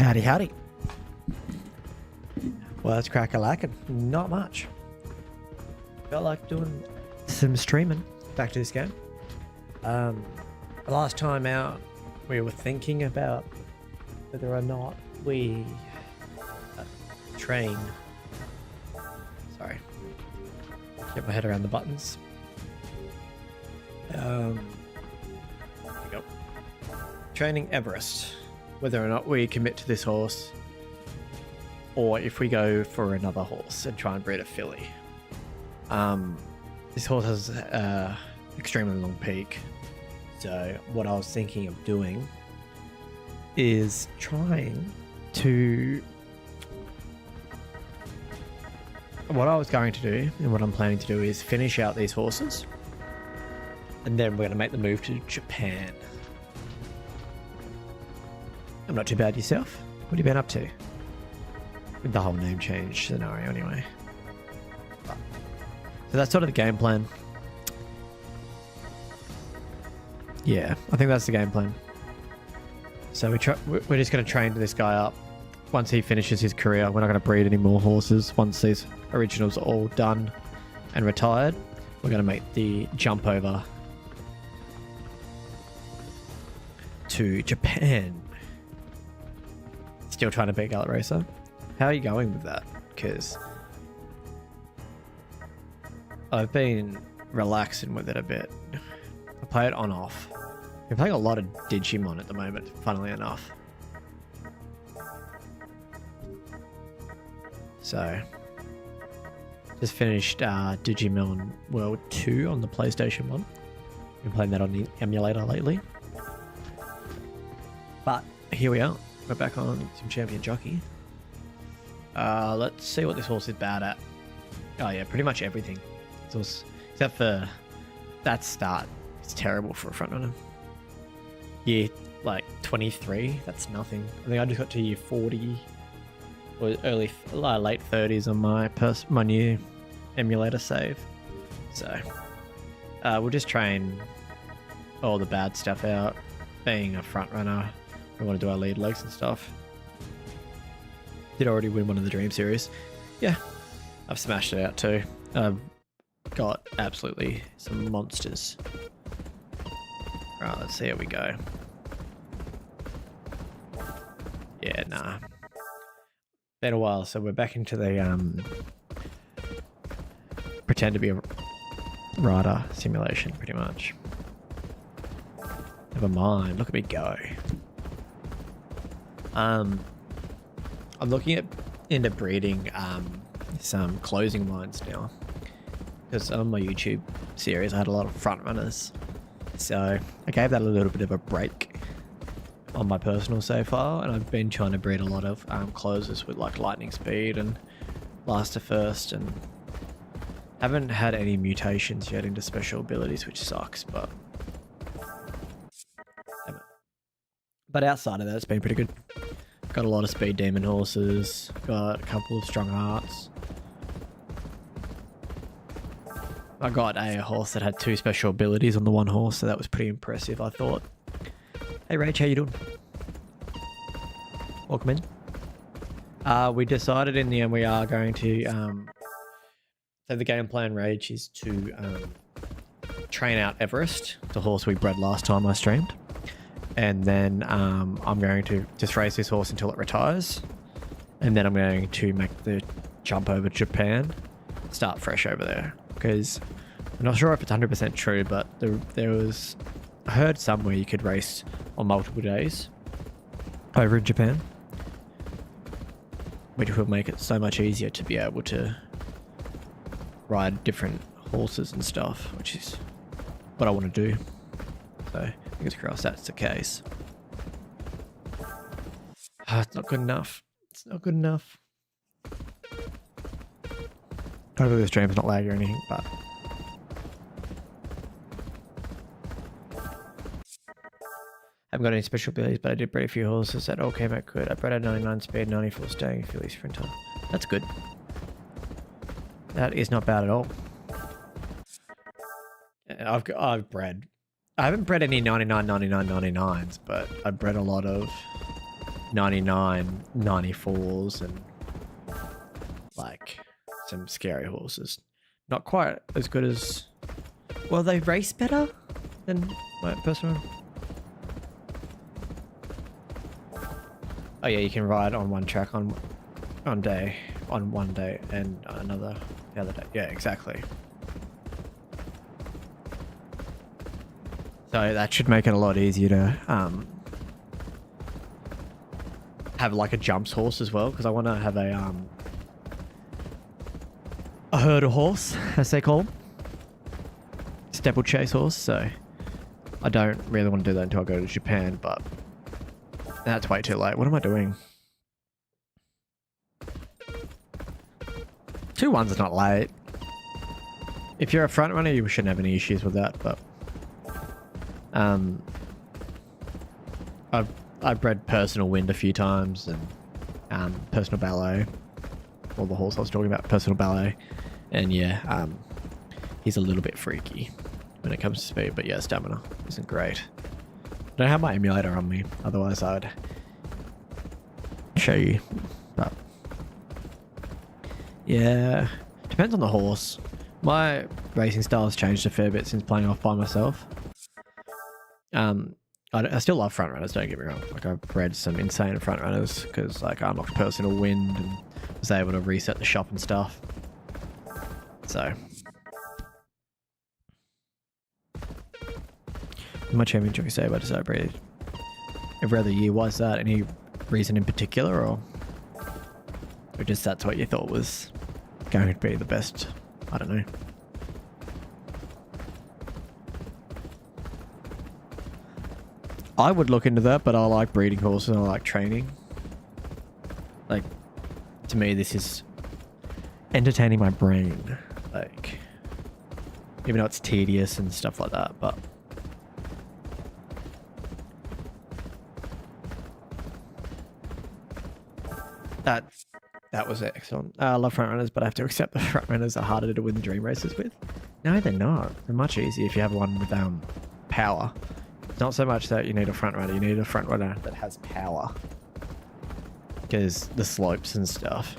Howdy, howdy. Well, that's crack-a-lackin'. Not much. Felt like doing some streaming. Back to this game. The last time out, we were thinking about whether or not we train. Sorry. Get my head around the buttons. There we go. Training Everest. Whether or not we commit to this horse, or if we go for another horse and try and breed a filly. This horse has an extremely long peak, so what I was thinking of doing is trying to... What I was going to do, and what I'm planning to do, is finish out these horses, and then we're going to make the move to Japan. I'm not too bad. Yourself? What have you been up to? With the whole name change scenario anyway. So that's sort of the game plan. Yeah, I think that's the game plan. So we're just going to train this guy up. Once he finishes his career, we're not going to breed any more horses. Once these originals are all done and retired, we're going to make the jump over to Japan. Still trying to beat Gullet Racer. How are you going with that? Because I've been relaxing with it a bit. I play it on off. I'm playing a lot of Digimon at the moment, funnily enough. So, just finished Digimon World 2 on the PlayStation 1. Been playing that on the emulator lately. But here we are. We're back on some champion jockey. Let's see what this horse is bad at. Oh yeah, pretty much everything. Except for that start. It's terrible for a front runner. Year like 23, that's nothing. I think I just got to year 40 or late 30s on my new emulator save. So we'll just train all the bad stuff out. Being a front runner, we want to do our lead legs and stuff. Did already win one of the Dream Series. Yeah, I've smashed it out too. I've got absolutely some monsters. Right, let's see how we go. Yeah, nah. Been a while, so we're back into the pretend to be a rider simulation, pretty much. Never mind, look at me go. I'm looking into breeding some closing lines now, because on my YouTube series I had a lot of front runners, so I gave that a little bit of a break on my personal so far, and I've been trying to breed a lot of closers with like lightning speed and blaster first, and haven't had any mutations yet into special abilities, which sucks, but outside of that it's been pretty good. Got a lot of speed demon horses, got a couple of strong hearts. I got a horse that had 2 special abilities on the one horse, so that was pretty impressive, I thought. Hey Rach, how you doing? Welcome in. We decided in the end we are going to, so the game plan, Rage, is to train out Everest, the horse we bred last time I streamed. And then I'm going to just race this horse until it retires, and then I'm going to make the jump over to Japan, start fresh over there, because I'm not sure if it's 100% true, but there was, I heard somewhere you could race on multiple days over in Japan, which will make it so much easier to be able to ride different horses and stuff, which is what I want to do. So fingers crossed that's the case. It's not good enough. It's not good enough. Hopefully the stream's not laggy or anything, but haven't got any special abilities, but I did breed a few horses that all came out good. I bred a 99 speed, 94 staying, filly sprinter. That's good. That is not bad at all. I've bred. I haven't bred any 99, 99, 99s, but I bred a lot of 99, 94s and like some scary horses. Not quite as good as... Well, they race better than my personal... Oh yeah, you can ride on one track on one day and another the other day. Yeah, exactly. So that should make it a lot easier to have like a jumps horse as well, because I want to have a hurdle horse, as they call them. Steeplechase horse, so I don't really want to do that until I go to Japan, but that's way too late. What am I doing? 2-1's is not late. If you're a front runner, you shouldn't have any issues with that, but I've bred personal wind a few times and personal ballet, or the horse I was talking about, personal ballet, and yeah, he's a little bit freaky when it comes to speed, but yeah, stamina isn't great. I don't have my emulator on me, otherwise I'd show you, but yeah, depends on the horse. My racing style has changed a fair bit since playing off by myself. I still love front runners, don't get me wrong. Like, I've bred some insane front runners because like I unlocked personal wind and was able to reset the shop and stuff. So my champion Jockey say about to celebrate every other year. Why is that? Any reason in particular, or just that's what you thought was going to be the best? I don't know. I would look into that, but I like breeding horses and I like training. Like, to me, this is entertaining my brain. Like, even though it's tedious and stuff like that, but that was excellent. I love front runners, but I have to accept the front runners are harder to win the dream races with. No, they're not. They're much easier if you have one with power. It's not so much that you need a front runner, you need a front runner that has power. Because the slopes and stuff.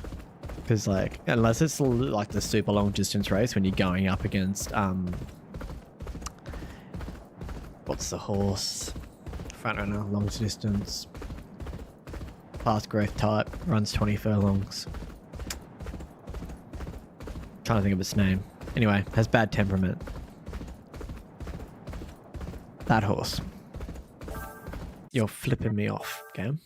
Because like, unless it's like the super long distance race when you're going up against, what's the horse? Front runner, long distance. Fast growth type, runs 20 furlongs. Trying to think of its name. Anyway, has bad temperament. That horse. You're flipping me off, Cam.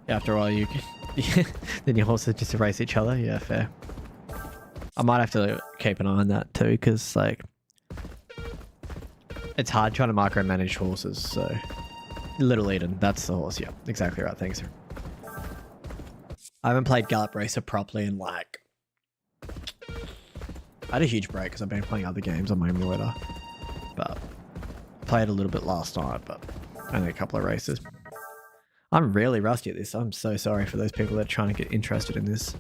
After all, you can... then your horses just erase each other. Yeah, fair. I might have to keep an eye on that too, because like, it's hard trying to micromanage horses. So, Little Eden, that's the horse. Yeah, exactly right. Thanks. I haven't played Gallop Racer properly in like... I had a huge break because I've been playing other games on my emulator, but played a little bit last night, but only a couple of races. I'm really rusty at this. I'm so sorry for those people that are trying to get interested in this.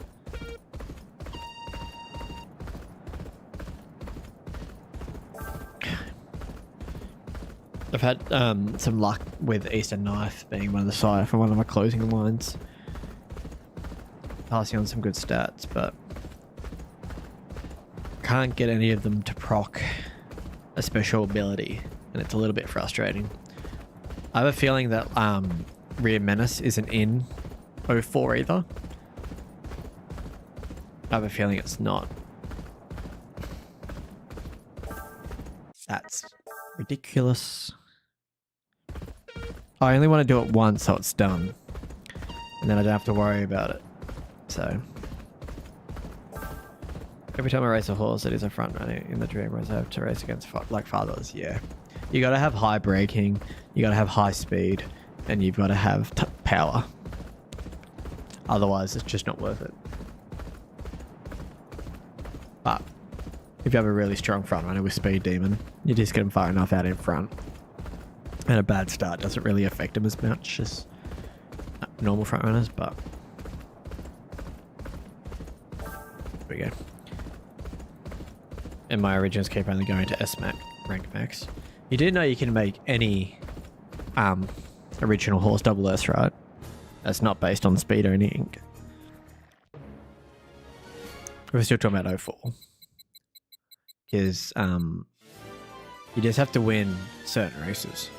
I've had some luck with Eastern Knife being one of the side from one of my closing lines, passing on some good stats, but can't get any of them to proc a special ability, and it's a little bit frustrating. I have a feeling that Rear Menace isn't in 04 either. I have a feeling it's not. That's ridiculous. I only want to do it once so it's done, and then I don't have to worry about it. So every time I race a horse, it is a front runner in the dream race. I have to race against like fathers. Yeah, you got to have high braking, you got to have high speed, and you've got to have power. Otherwise, it's just not worth it. But if you have a really strong front runner with Speed Demon, you just get them far enough out in front, and a bad start doesn't really affect them as much as normal front runners. But there we go. And my Origins keep only going to S rank max. You do know you can make any original horse double S, right? That's not based on speed or anything. We're still talking about 04. Because you just have to win certain races.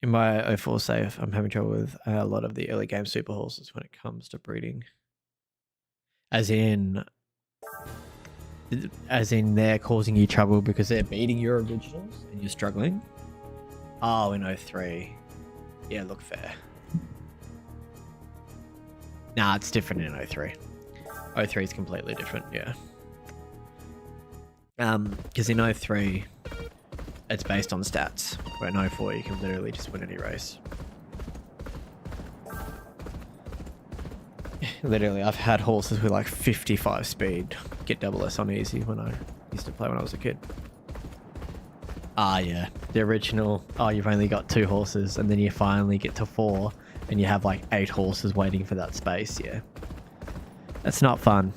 In my 04 save, I'm having trouble with a lot of the early game super horses when it comes to breeding. As in they're causing you trouble because they're beating your originals and you're struggling. Oh, in 03. Yeah, look fair. Nah, it's different in 03. 03 is completely different, yeah. Because in 03, it's based on stats, where in 04 you can literally just win any race. Literally, I've had horses with like 55 speed get double S on easy when I used to play when I was a kid. Ah, yeah. The original, oh, you've only got 2 horses, and then you finally get to 4, and you have like 8 horses waiting for that space, yeah. That's not fun.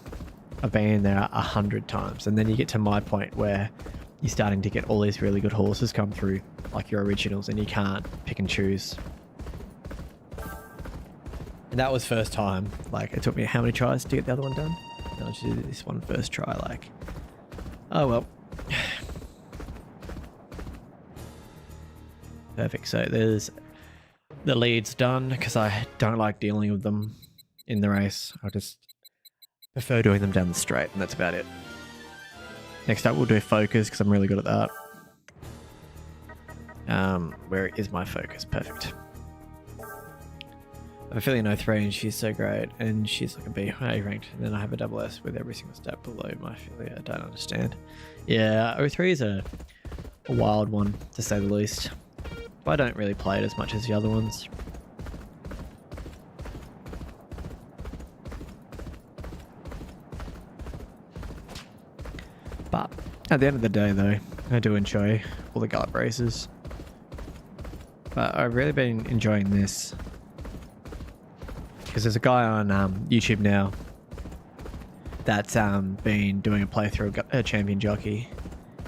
I've been in there 100 times, and then you get to my point where you're starting to get all these really good horses come through, like your originals, and you can't pick and choose. And that was first time. Like, it took me how many tries to get the other one done? And I just did this one first try, like, oh well. Perfect. So there's the leads done, because I don't like dealing with them in the race. I just prefer doing them down the straight, and that's about it. Next up, we'll do focus, because I'm really good at that. Where is my focus? Perfect. I have a feeling 03, and she's so great, and she's like a B ranked, and then I have a double S with every single stat below my affiliate. I don't understand. Yeah, 03 is a wild one, to say the least. I don't really play it as much as the other ones. But at the end of the day, though, I do enjoy all the guard races. But I've really been enjoying this, because there's a guy on YouTube now that's been doing a playthrough of a champion jockey,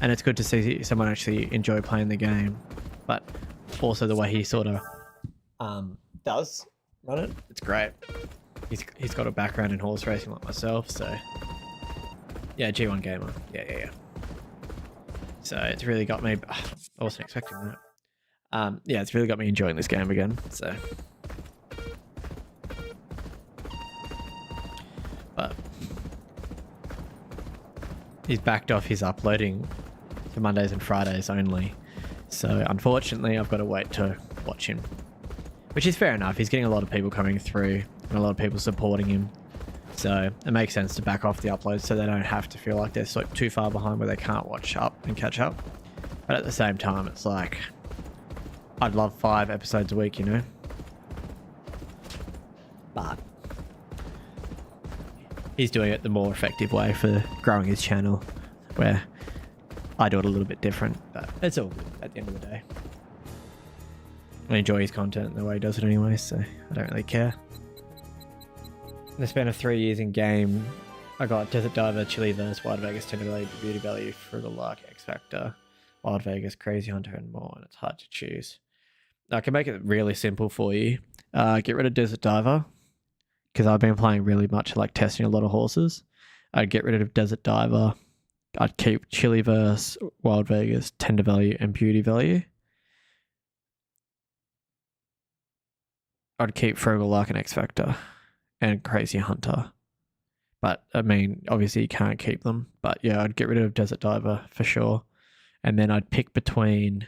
and it's good to see someone actually enjoy playing the game, but also the way he sort of does run it. It's great. He's got a background in horse racing like myself, so yeah, G1 gamer. Yeah. So it's really got me. I wasn't expecting that. Yeah, it's really got me enjoying this game again. So, but he's backed off his uploading to Mondays and Fridays only. So unfortunately, I've got to wait to watch him, which is fair enough. He's getting a lot of people coming through and a lot of people supporting him. So it makes sense to back off the uploads so they don't have to feel like they're so too far behind where they can't watch up and catch up. But at the same time, it's like, I'd love 5 episodes a week, you know? But he's doing it the more effective way for growing his channel, where I do it a little bit different, but it's all good at the end of the day. I enjoy his content the way he does it anyway, so I don't really care. In the span of 3 years in game, I got Desert Diver, Chili Verse, Wild Vegas, Tender Value, Beauty Value, Frugal Lark, X Factor, Wild Vegas, Crazy Hunter, and more, and it's hard to choose. I can make it really simple for you. Get rid of Desert Diver, because I've been playing really much like testing a lot of horses. I'd get rid of Desert Diver. I'd keep Chili Verse, Wild Vegas, Tender Value, and Beauty Value. I'd keep Frugal Lark and X Factor and Crazy Hunter. But, I mean, obviously you can't keep them. But, yeah, I'd get rid of Desert Diver for sure. And then I'd pick between...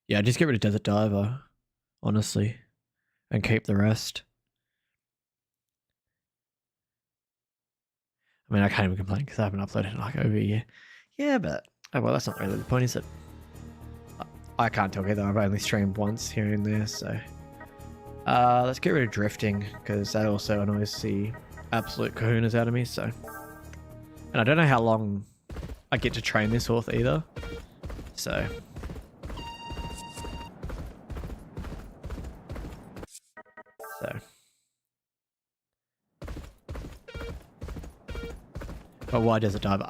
Yeah, I'd just get rid of Desert Diver, honestly, and keep the rest. I mean, I can't even complain because I haven't uploaded in like over a year. Yeah, but... Oh, well, that's not really the point, is it? I can't talk either. I've only streamed once here and there, so... let's get rid of drifting, because that also annoys the absolute kahunas out of me, so... And I don't know how long I get to train this horse either, so... But why does it dive?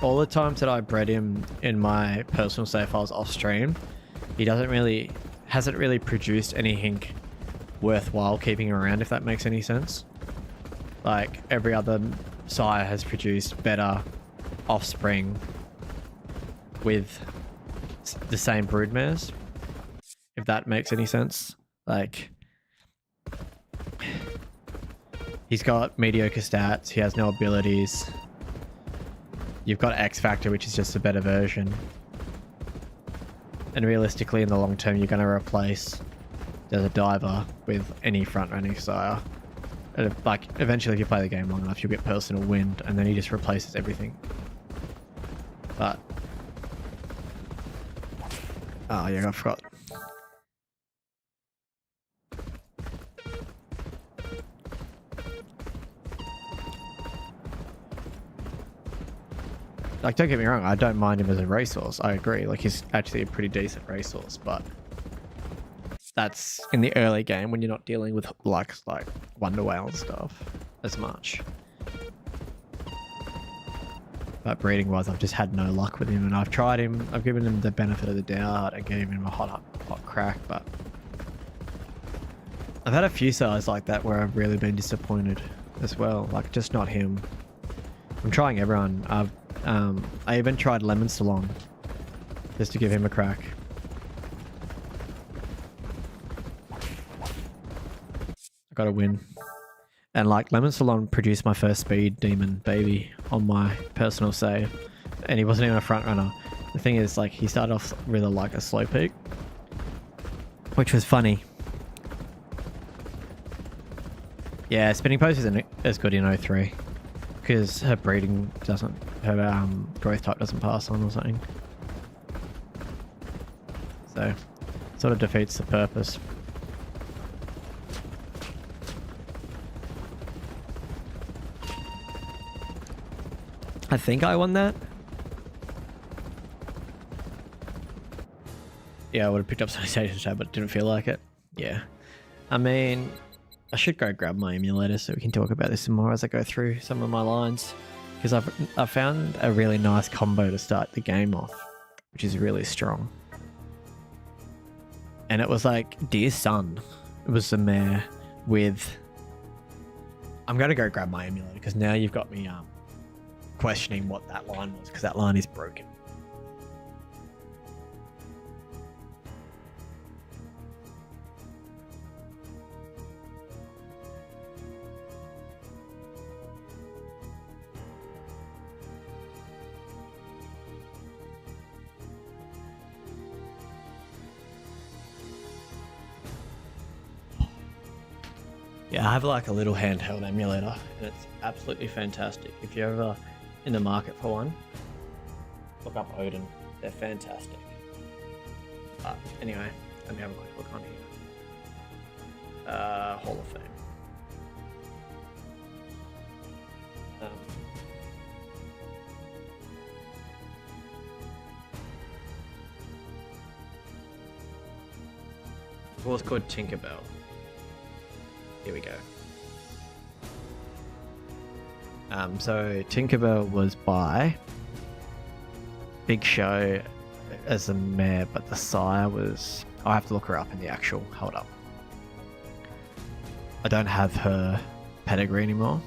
All the times that I bred him in my personal save files off stream, he hasn't really produced anything worthwhile keeping around, if that makes any sense. Like every other sire has produced better offspring with the same broodmares, if that makes any sense. Like, he's got mediocre stats, he has no abilities. You've got X Factor, which is just a better version. And realistically, in the long term, you're going to replace the diver with any front-running sire. Like, eventually, if you play the game long enough, you'll get personal wind, and then he just replaces everything. But... oh, yeah, I forgot. Like, don't get me wrong, I don't mind him as a racehorse. I agree. Like, he's actually a pretty decent racehorse, but that's in the early game when you're not dealing with like Wonder Whale and stuff as much. But breeding wise, I've just had no luck with him, and I've tried him. I've given him the benefit of the doubt. I gave him a hot crack, but I've had a few sires like that where I've really been disappointed as well. Like, just not him. I'm trying everyone. I even tried Lemon Salon just to give him a crack. I got a win. And like, Lemon Salon produced my first speed demon baby on my personal save, and he wasn't even a front runner. The thing is, like, he started off really like a slow peak, which was funny. Yeah, spinning post isn't as good in 03 because her breeding doesn't, her growth type doesn't pass on or something. So, sort of defeats the purpose. I think I won that. Yeah, I would have picked up some station tab, but didn't feel like it. Yeah. I mean, I should go grab my emulator so we can talk about this some more as I go through some of my lines. Because I've found a really nice combo to start the game off, which is really strong. And it was like, Dear Son, it was the mare with... I'm going to go grab my emulator because now you've got me questioning what that line was, because that line is broken. Yeah, I have like a little handheld emulator, and it's absolutely fantastic. If you're ever in the market for one, look up Odin. They're fantastic. But anyway, let me have a quick look on here. Hall of Fame. The horse called Tinkerbell. Here we go. So Tinkerbell was by Big Show as a mare, but the sire was... I'll have to look her up in the actual... Hold up. I don't have her pedigree anymore.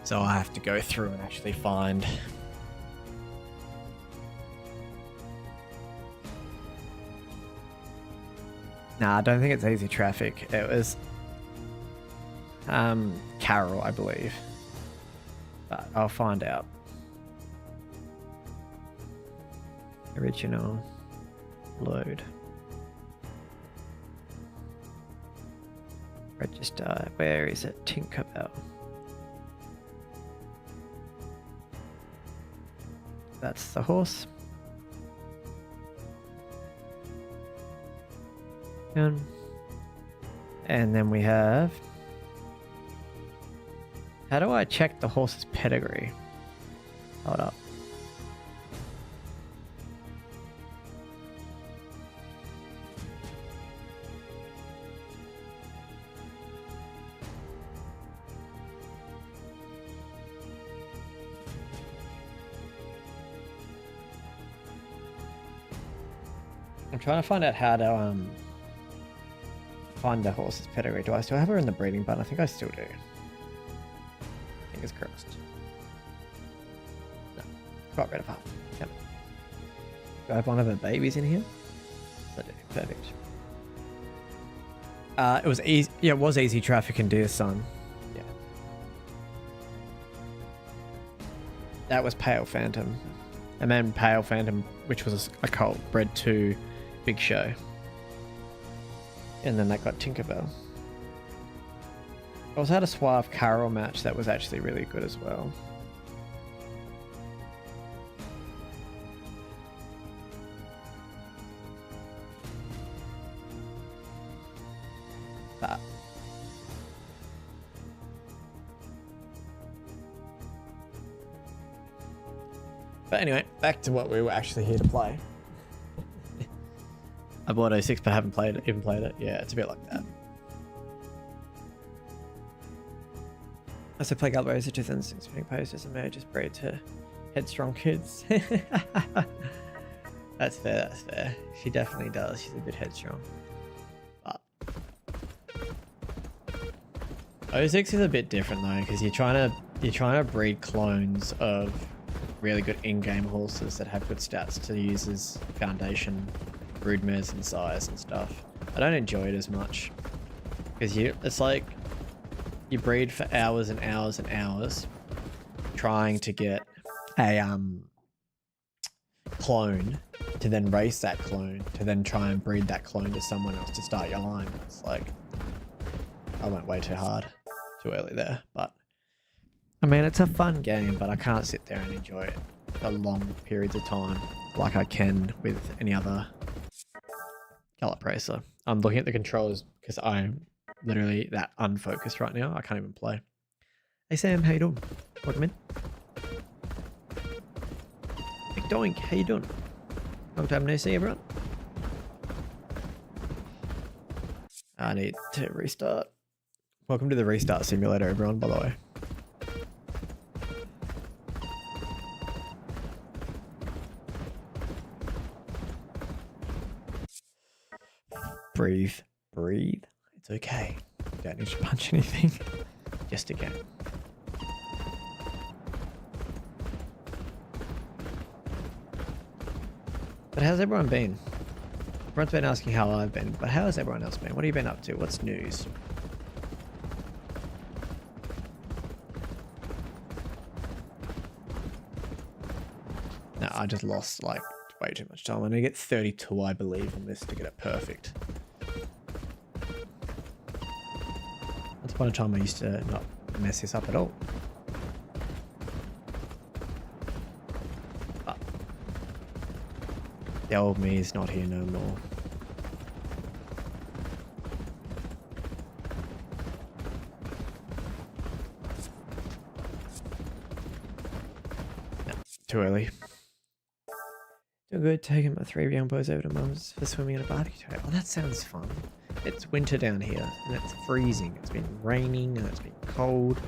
So I have to go through and actually find... Nah, I don't think it's Easy Traffic. It was Carol, I believe. But I'll find out. Original load. Register. Where is it? Tinkerbell. That's the horse. And then we have... How do I check the horse's pedigree? Hold up. I'm trying to find out how to find the horse's pedigree. Do I still have her in the breeding barn? I think I still do. Fingers crossed. No, got rid of her. Yep. Do I have one of her babies in here? I do. Perfect. It was easy. Yeah, it was easy traffic and dear son. Yeah. That was Pale Phantom. And then Pale Phantom, which was a cult, bred to Big Show. And then that got Tinkerbell. I also had a Suave Carol match that was actually really good as well. But anyway, back to what we were actually here to play. I bought 06 but haven't even played it. Yeah, it's a bit like that. I also play Galways of 2006 being posed as a just breed to headstrong kids. That's fair, that's fair. She definitely does. She's a bit headstrong. But 06 is a bit different though, because you're trying to breed clones of really good in-game horses that have good stats to use as foundation broodmares and sires and stuff. I don't enjoy it as much because it's like you breed for hours and hours and hours trying to get a clone to then race that clone to then try and breed that clone to someone else to start your line. It's like I went way too hard too early there, but I mean, it's a fun game, but I can't sit there and enjoy it for long periods of time like I can with any other Gallop Racer. I'm looking at the controllers because I'm literally that unfocused right now. I can't even play. Hey Sam, how you doing? Welcome in. Big Doink, how you doing? Long time no see, everyone. I need to restart. Welcome to the restart simulator, everyone, by the way. Breathe. Breathe. It's okay. You don't need to punch anything. Just a game. But how's everyone been? Everyone's been asking how I've been, but how has everyone else been? What have you been up to? What's news? No, I just lost like way too much time. I need to get 32, I believe, on this to get it perfect. Once upon a time I used to not mess this up at all. But the old me is not here no more. No, too early. Doing good, taking my 3 young boys over to mum's for swimming in a barbecue today. Oh, that sounds fun. It's winter down here and it's freezing. It's been raining and it's been cold.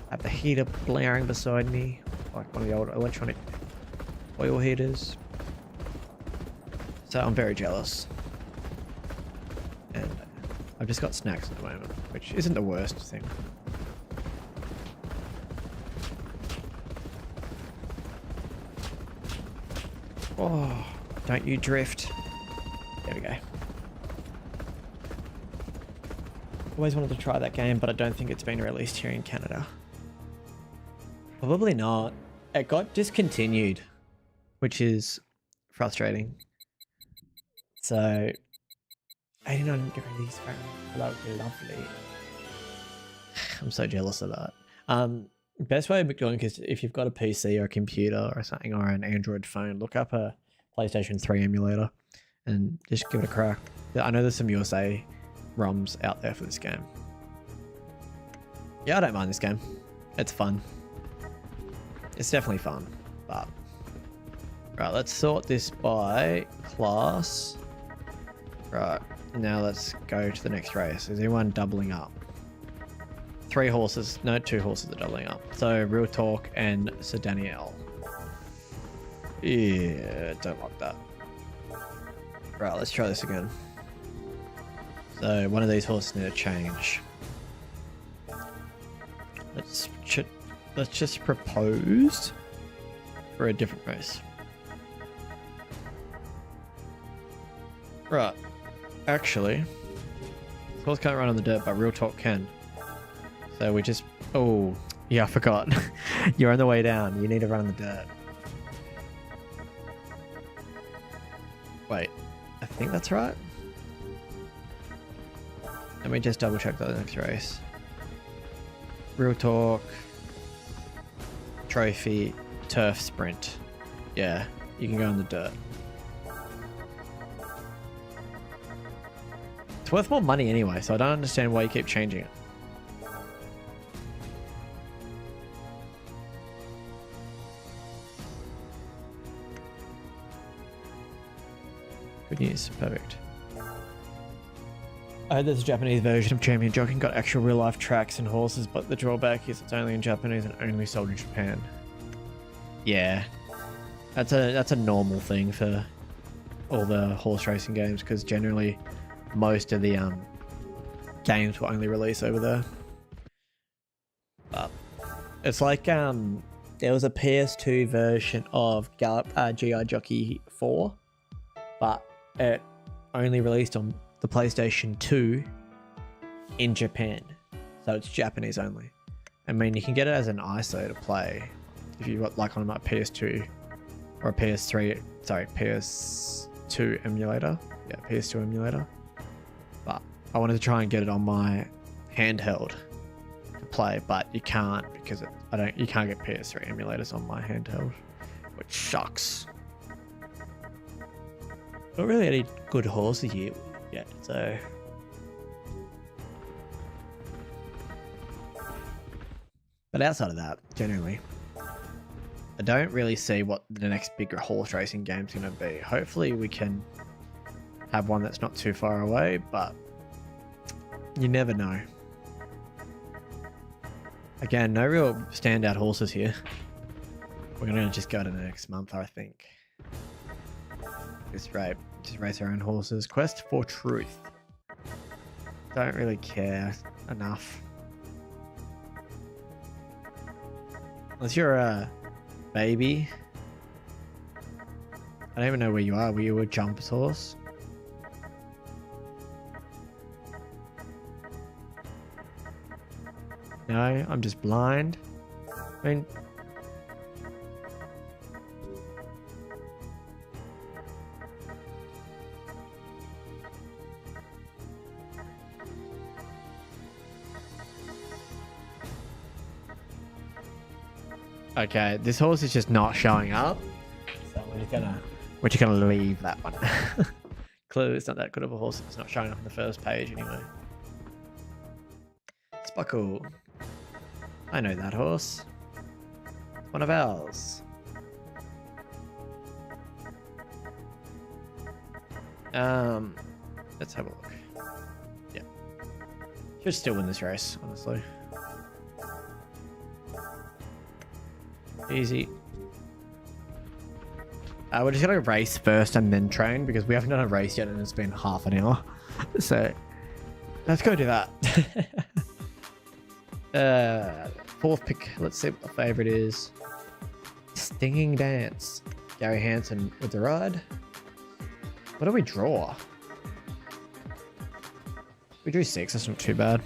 I have the heater blaring beside me, like one of the old electronic oil heaters. So I'm very jealous. And I've just got snacks at the moment, which isn't the worst thing. Oh, don't you drift. There we go. Always wanted to try that game, but I don't think it's been released here in Canada. Probably not. It got discontinued, which is frustrating. So, 89 degrees Fahrenheit. Lovely, lovely. I'm so jealous of that. Best way of doing it is if you've got a PC or a computer or something or an Android phone, look up a PlayStation 3 emulator and just give it a crack. I know there's some USA ROMs out there for this game. Yeah, I don't mind this game. It's fun. It's definitely fun, but... Right, let's sort this by class. Right, now let's go to the next race. Is anyone doubling up? 3 horses, no, 2 horses are doubling up. So Real Talk and Sir Danielle. Yeah, don't like that. Right, let's try this again. So one of these horses need to change. Let's just propose for a different race. Right. Actually, this horse can't run on the dirt, but Real Talk can. So we just... Oh, yeah, I forgot. You're on the way down. You need to run on the dirt. Wait, I think that's right. Let me just double check that next race. Real Talk, Trophy, Turf Sprint. Yeah, you can go on the dirt. It's worth more money anyway, so I don't understand why you keep changing it. Good news, perfect. I heard there's a Japanese version of Champion Jockey, got actual real life tracks and horses, but the drawback is it's only in Japanese and only sold in Japan. Yeah, that's a normal thing for all the horse racing games, because generally most of the games will only release over there. But it's like there was a PS2 version of GI Jockey 4, but it only released on the PlayStation 2 in Japan, so it's Japanese only. I mean, you can get it as an ISO to play if you got like on a PS2 or a PS3, sorry, PS2 emulator. Yeah, PS2 emulator. But I wanted to try and get it on my handheld to play, but you can't because you can't get PS3 emulators on my handheld, which sucks. Not really any good horses here yet, so but outside of that, generally I don't really see what the next bigger horse racing game's going to be. Hopefully we can have one that's not too far away, but you never know. Again, no real standout horses here. We're going to just go to the next month, I think. Just race our own horses. Quest for Truth. Don't really care enough. Unless you're a baby. I don't even know where you are. Were you a jump horse? No, I'm just blind. I mean... Okay, this horse is just not showing up, so we're just gonna leave that one. Clearly, it's not that good of a horse if it's not showing up on the first page anyway. Spuckle, I know that horse. One of ours. Let's have a look. Yeah, should still win this race, honestly. Easy. We're just gonna race first and then train because we haven't done a race yet and it's been half an hour. So let's go do that. Fourth pick. Let's see what the favorite is. Stinging Dance. Gary Hansen with the ride. What do we draw? We drew 6. That's not too bad.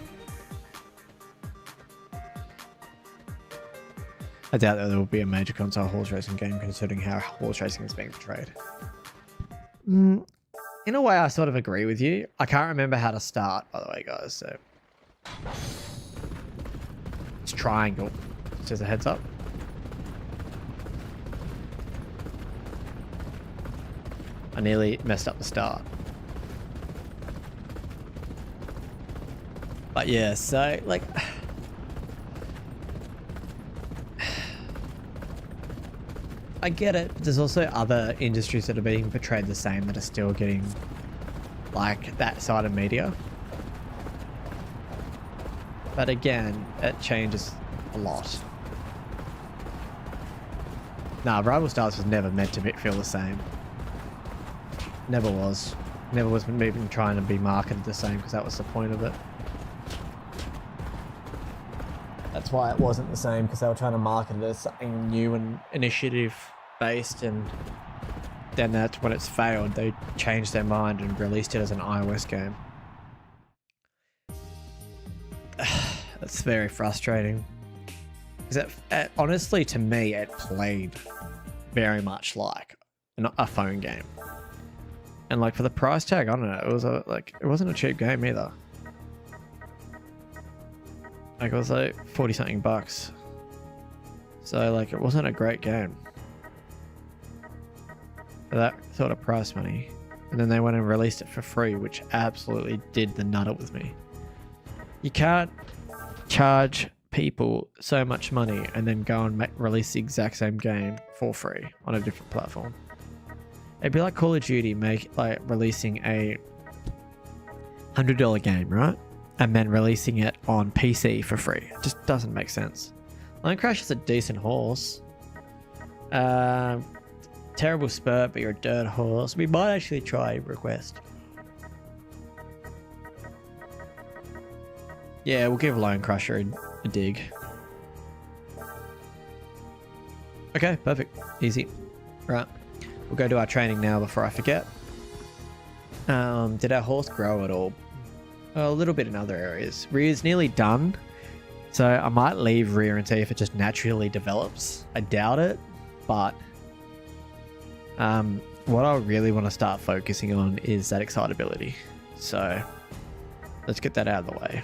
I doubt that there will be a major console horse racing game considering how horse racing is being portrayed. In a way, I sort of agree with you. I can't remember how to start, by the way, guys, so... It's triangle, just as a heads up. I nearly messed up the start. But yeah, so, like... I get it. There's also other industries that are being portrayed the same that are still getting like that side of media. But again, it changes a lot. Nah, Rival Stars was never meant to feel the same. Never was. Never was even trying to be marketed the same, because that was the point of it. That's why it wasn't the same, because they were trying to market it as something new and initiative based, and then that's when it's failed. They changed their mind and released it as an iOS game. That's very frustrating. Because honestly, to me, it played very much like a phone game. And like for the price tag, I don't know, it was it wasn't a cheap game either. Like it was like 40 something bucks. So like it wasn't a great game for that sort of price money. And then they went and released it for free, which absolutely did the nutter with me. You can't charge people so much money and then go and release the exact same game for free on a different platform. It'd be like Call of Duty releasing a $100 game, right? And then releasing it on PC for free. It just doesn't make sense. Line Crash is a decent horse. Terrible spurt, but you're a dirt horse. We might actually try Request. Yeah, we'll give Lion Crusher a dig. Okay, perfect. Easy. Right. We'll go do our training now before I forget. Did our horse grow at all? A little bit in other areas. Rear's nearly done. So I might leave rear and see if it just naturally develops. I doubt it, but what I really want to start focusing on is that excitability. So let's get that out of the way.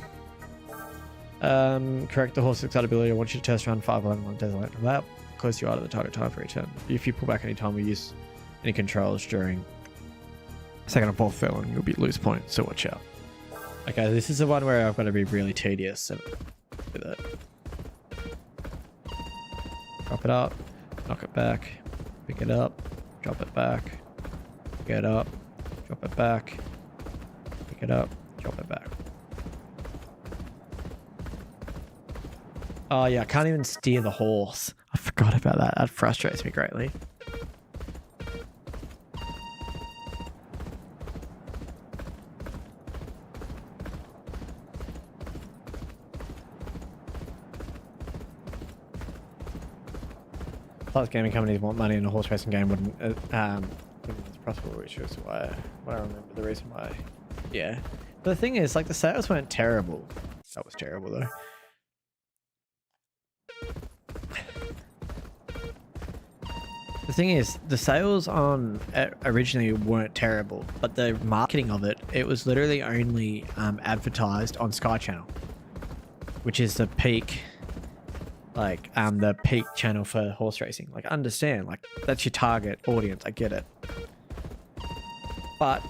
Correct the horse excitability. I want you to test run 511 on desert. That close you are to the target time for each turn. If you pull back any time or use any controls during second and fourth filling, you'll be lose points, so watch out. Okay, this is the one where I've got to be really tedious with it. Drop it up, knock it back, pick it up, drop it back, pick it up, drop it back, pick it up, drop it back. Oh yeah, I can't even steer the horse. I forgot about that. That frustrates me greatly. Plus, gaming companies want money in a horse racing game wouldn't think it's possible, which is why I remember the reason why. Yeah, but the thing is, like, the sales weren't terrible. That was terrible though. The thing is, the sales on originally weren't terrible, but the marketing of it was literally only advertised on Sky Channel, which is the peak. Like the peak channel for horse racing. Like, understand, like, that's your target audience. I get it. But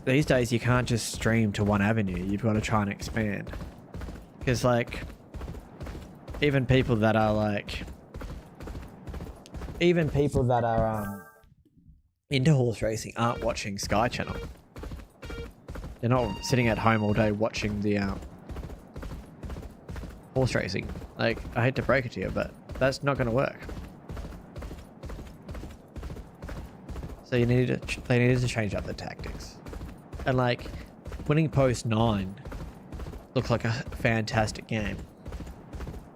these days you can't just stream to one avenue. You've got to try and expand. Because, like, even people that are into horse racing aren't watching Sky Channel. They're not sitting at home all day watching the horse racing. Like, I hate to break it to you, but that's not going to work. So they needed to change up the tactics. And like, Winning Post 9 looks like a fantastic game,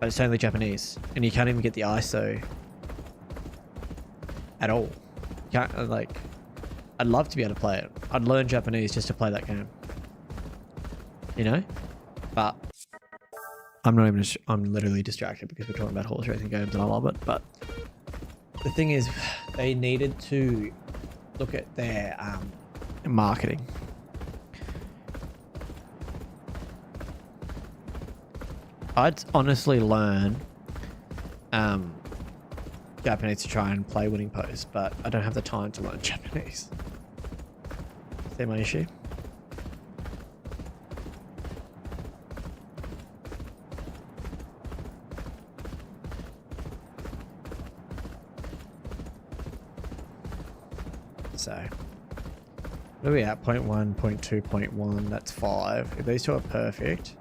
but it's only Japanese, and you can't even get the ISO at all. You can't, like, I'd love to be able to play it. I'd learn Japanese just to play that game, you know? But I'm literally distracted because we're talking about horse racing games and I love it. But the thing is, they needed to look at their marketing. I'd honestly learn Japanese to try and play Winning Post, but I don't have the time to learn Japanese. Is that my issue? So, what are we at? 0.1, 0.2, 0.1, that's 5. If these two are perfect.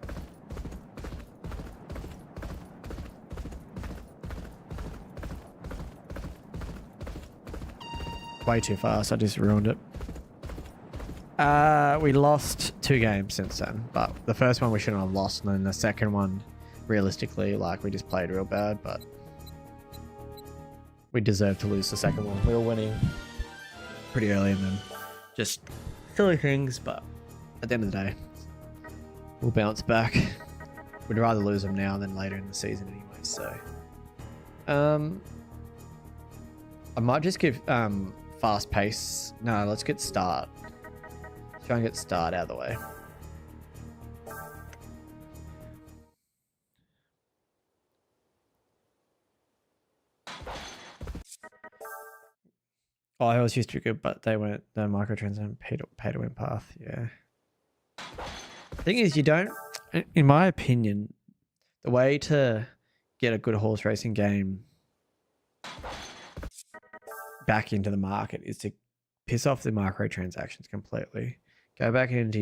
Way too fast, I just ruined it. We lost 2 games since then, but the first one we shouldn't have lost, and then the second one, realistically, like, we just played real bad, but we deserved to lose the second one. We were winning pretty early and then just silly things, but at the end of the day, we'll bounce back. We'd rather lose them now than later in the season anyway, so. I might just give fast pace. No, let's get start. Try and get start out of the way. Oh, I always used to be good, but they went the microtransaction pay to win path. Yeah. Thing is, you don't, in my opinion, the way to get a good horse racing game back into the market is to piss off the microtransactions completely. Go back into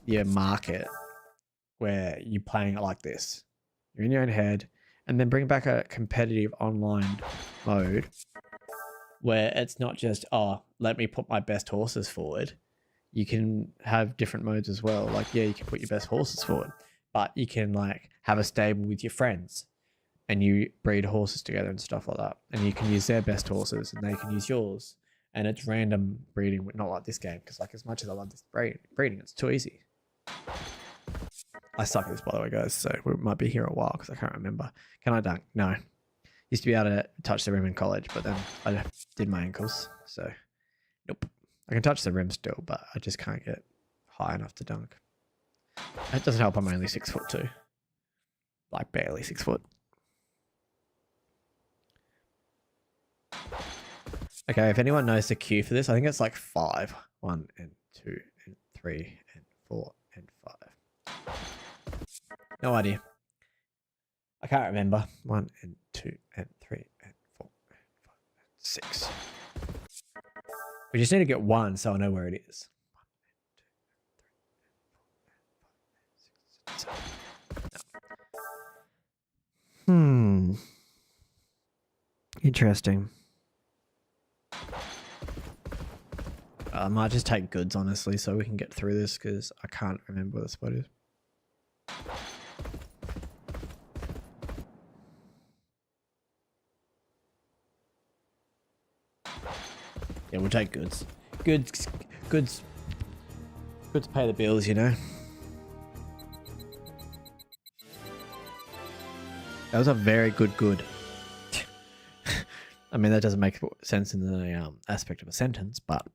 your market where you're playing it like this. You're in your own head, and then bring back a competitive online mode where it's not just, oh, let me put my best horses forward. You can have different modes as well. Like, yeah, you can put your best horses forward, but you can like have a stable with your friends and you breed horses together and stuff like that. And you can use their best horses and they can use yours. And it's random breeding, not like this game. Because like, as much as I love this breeding, it's too easy. I suck at this, by the way, guys. So we might be here a while because I can't remember. Can I dunk? No. Used to be able to touch the rim in college, but then I did my ankles. So nope. I can touch the rim still, but I just can't get high enough to dunk. It doesn't help I'm only 6'2". Like barely 6 foot. Okay, if anyone knows the cue for this, I think it's like 5. 1 and 2 and 3 and 4 and 5. No idea. I can't remember. 1 and 2 and 3 and 4 and 5 and 6. We just need to get 1 so I know where it is. 1 and 2 and 3 and 4 and 5 and 6 and 7. No. Interesting. I might just take goods, honestly, so we can get through this, because I can't remember where the spot is. Yeah, we'll take goods. Goods pay the bills, you know? That was a very good. I mean, that doesn't make sense in the aspect of a sentence, but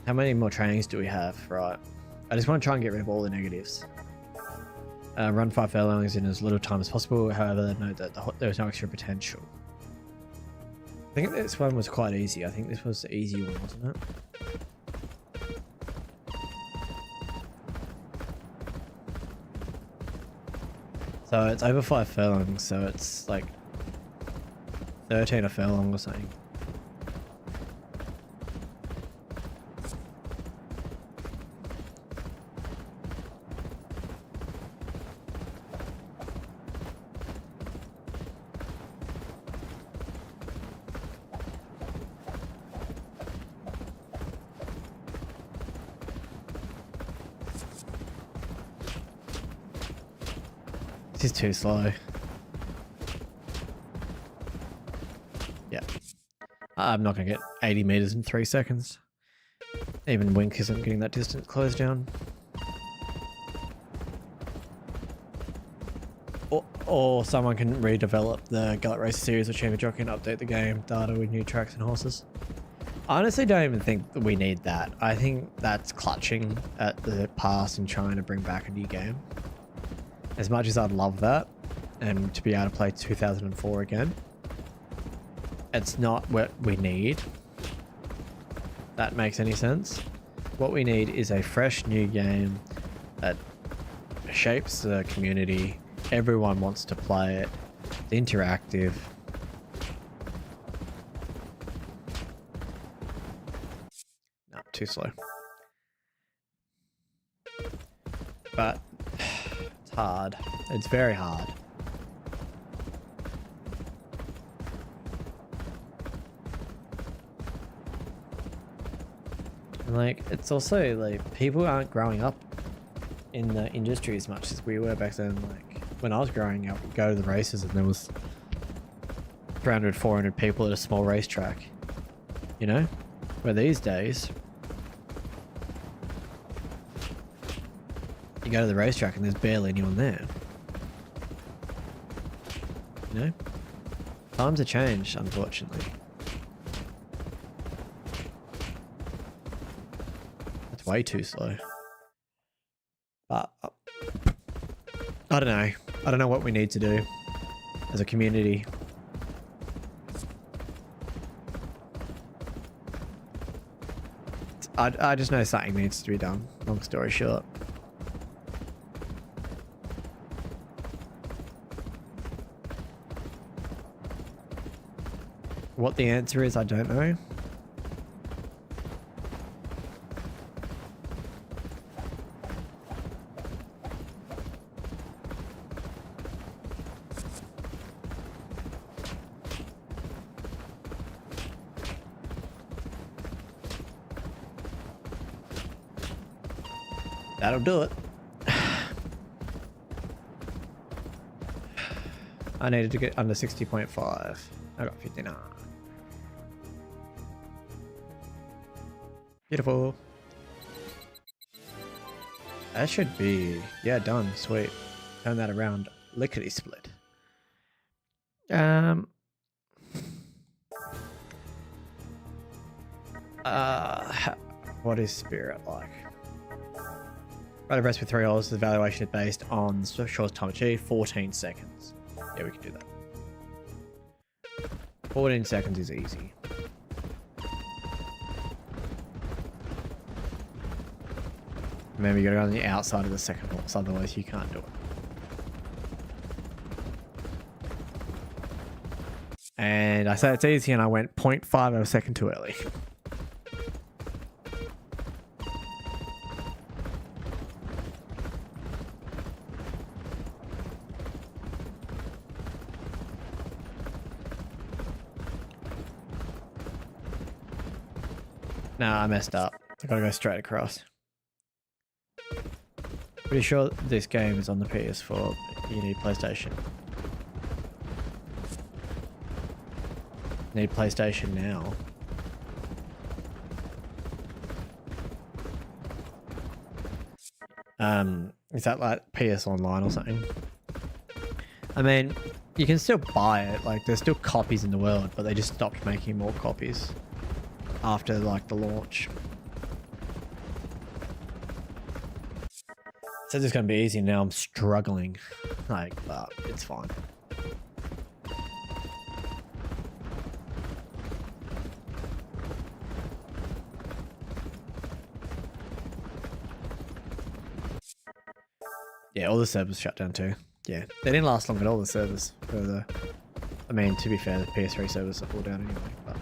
how many more trainings do we have? Right. I just want to try and get rid of all the negatives. Run 5 furlongs in as little time as possible. However, note that there was no extra potential. I think this one was quite easy. I think this was the easy one, wasn't it? So it's over 5 furlongs, so it's like 13 a furlong or something. This is too slow. Yeah. I'm not going to get 80 meters in 3 seconds. Even Wink isn't getting that distance closed down. Or someone can redevelop the Gullet Racer series of Champion Jockey and update the game data with new tracks and horses. I honestly don't even think that we need that. I think that's clutching at the past and trying to bring back a new game. As much as I'd love that, and to be able to play 2004 again, it's not what we need. That makes any sense. What we need is a fresh new game that shapes the community. Everyone wants to play it. It's interactive. No, too slow. But it's hard. It's very hard. And like, it's also like people aren't growing up in the industry as much as we were back then. Like when I was growing up, we'd go to the races and there was 300, 400 people at a small racetrack, you know? Where these days, you go to the racetrack and there's barely anyone there. You know? Times have changed, unfortunately. That's way too slow. But I don't know. I don't know what we need to do as a community. I just know something needs to be done. Long story short. What the answer is, I don't know. That'll do it. I needed to get under 60.5. I got 59. Beautiful. That should be, yeah, done. Sweet. Turn that around. Lickety split. What is Spirit like? Ride a race with 3 holes. The evaluation is based on the shortest time achieved, 14 seconds. Yeah, we can do that. 14 seconds is easy. Remember, you gotta go on the outside of the second horse, otherwise you can't do it. And I said it's easy and I went 0.5 of a second too early. Nah, I messed up. I gotta go straight across. Pretty sure this game is on the PS4. You need PlayStation. Need PlayStation now. Is that like PS Online or something? I mean, you can still buy it. Like, there's still copies in the world, but they just stopped making more copies after like the launch. So this is gonna be easy now. I'm struggling, like, but it's fine. Yeah, all the servers shut down too. Yeah, they didn't last long at all, the servers. For the, I mean, to be fair, the PS3 servers are all down anyway. But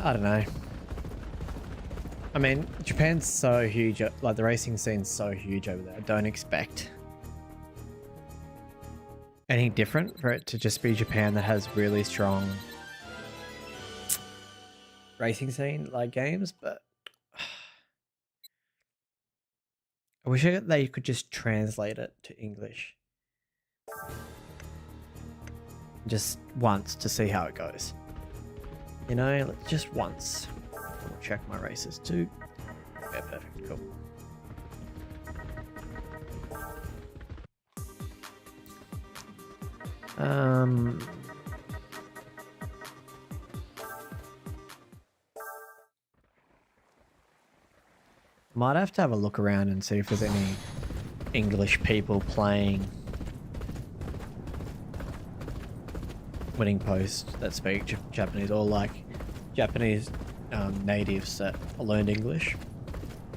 I don't know. I mean, Japan's so huge, like the racing scene's so huge over there. I don't expect anything different for it to just be Japan that has really strong racing scene like games, but I wish they could just translate it to English just once to see how it goes. You know, just once. I'll check my races too. Yeah, perfect, cool. Might have to have a look around and see if there's any English people playing winning post that speak Japanese, or like Japanese natives that learned English.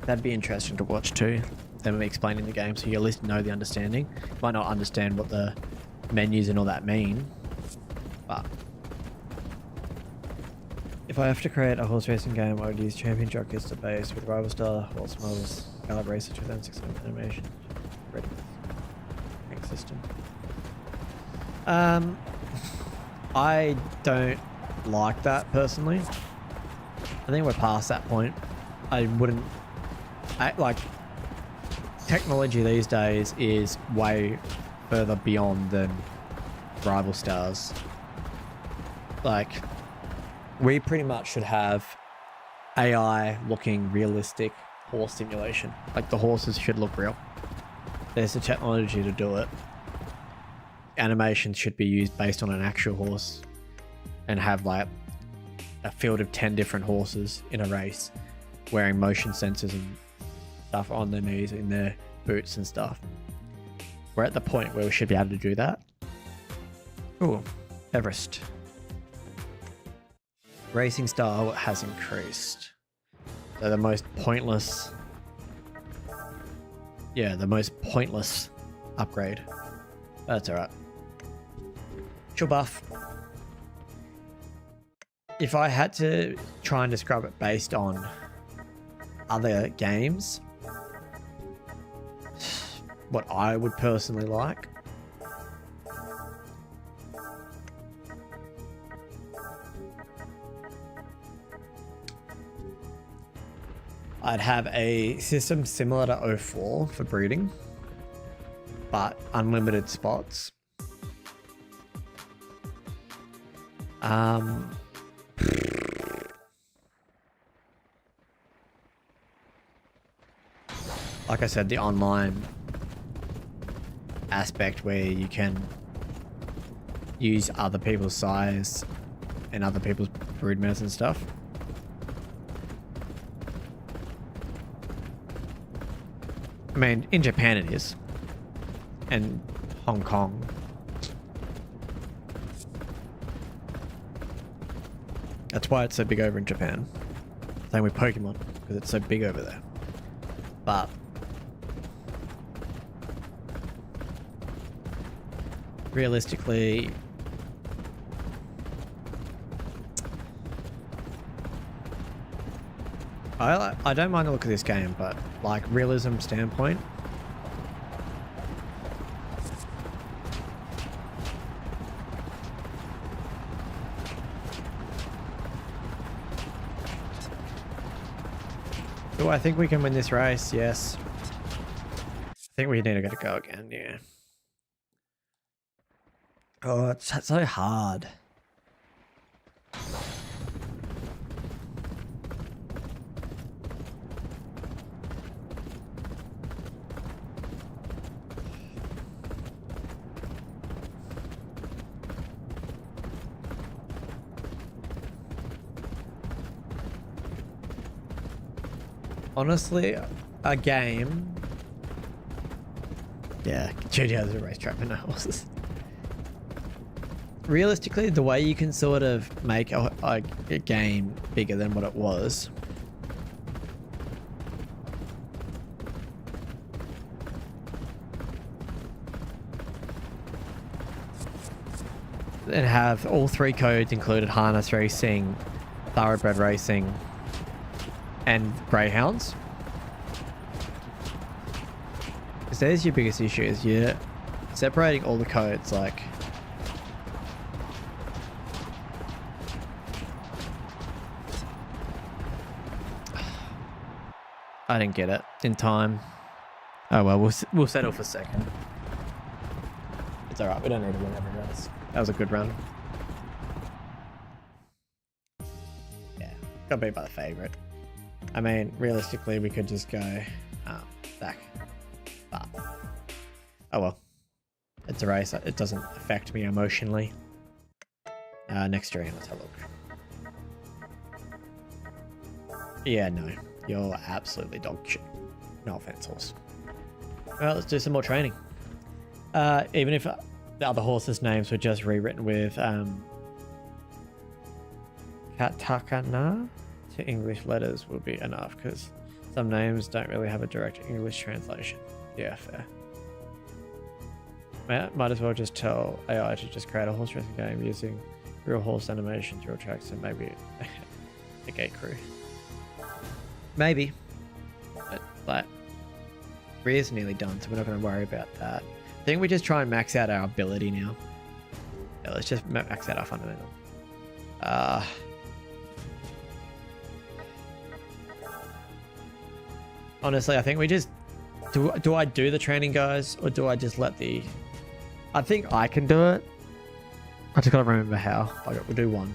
That'd be interesting to watch too. Them explaining the game, so you at least know the understanding. You might not understand what the menus and all that mean, but if I have to create a horse racing game, I would use champion jockeys to base with rival star horse models, Gallup Racer 2016 animation, ready rank system. I don't like that personally. I think we're past that point. I wouldn't like technology these days is way further beyond than rival stars. Like, we pretty much should have AI looking realistic horse simulation. Like, the horses should look real. There's the technology to do it. Animation should be used based on an actual horse and have like a field of 10 different horses in a race wearing motion sensors and stuff on their knees, in their boots and stuff. We're at the point where we should be able to do that. Ooh, Everest. Racing style has increased. So the most pointless... Yeah, the most pointless upgrade. That's alright. Chill buff. If I had to try and describe it based on other games, what I would personally like, I'd have a system similar to 04 for breeding, but unlimited spots. Like I said, the online aspect where you can use other people's size and other people's brood mares and stuff. I mean, in Japan it is. And Hong Kong. That's why it's so big over in Japan. Same with Pokemon, because it's so big over there. But realistically, I don't mind the look of this game, but like realism standpoint, do I think we can win this race? Yes. I think we need to get a go again, yeah. Oh, it's so hard. Honestly, a game... Yeah, Judy has a racetrack with no horses. Realistically, the way you can sort of make a game bigger than what it was and have all three codes included: harness racing, thoroughbred racing, and greyhounds. Because there's your biggest issue, is you're separating all the codes. Like, I didn't get it in time. Oh well, we'll settle for second. It's alright, we don't need to win every race. That was a good run. Yeah, got beat by the favourite. I mean, realistically, we could just go back. But, oh well. It's a race. It doesn't affect me emotionally. Next stream, let's have a look. Yeah, no. You're absolutely dog shit. No offense, horse. Well, let's do some more training. Even if the other horses' names were just rewritten with katakana to English letters would be enough, because some names don't really have a direct English translation. Yeah, fair. Might as well just tell AI to just create a horse racing game using real horse animations, real tracks, and maybe a gate crew. Maybe. But Rear's nearly done, so we're not going to worry about that. I think we just try and max out our ability now. Yeah, let's just max out our fundamental. Honestly, I think we just... Do I do the training, guys? Or do I just let the... I think I can do it. I just gotta remember how. Okay, we'll do one.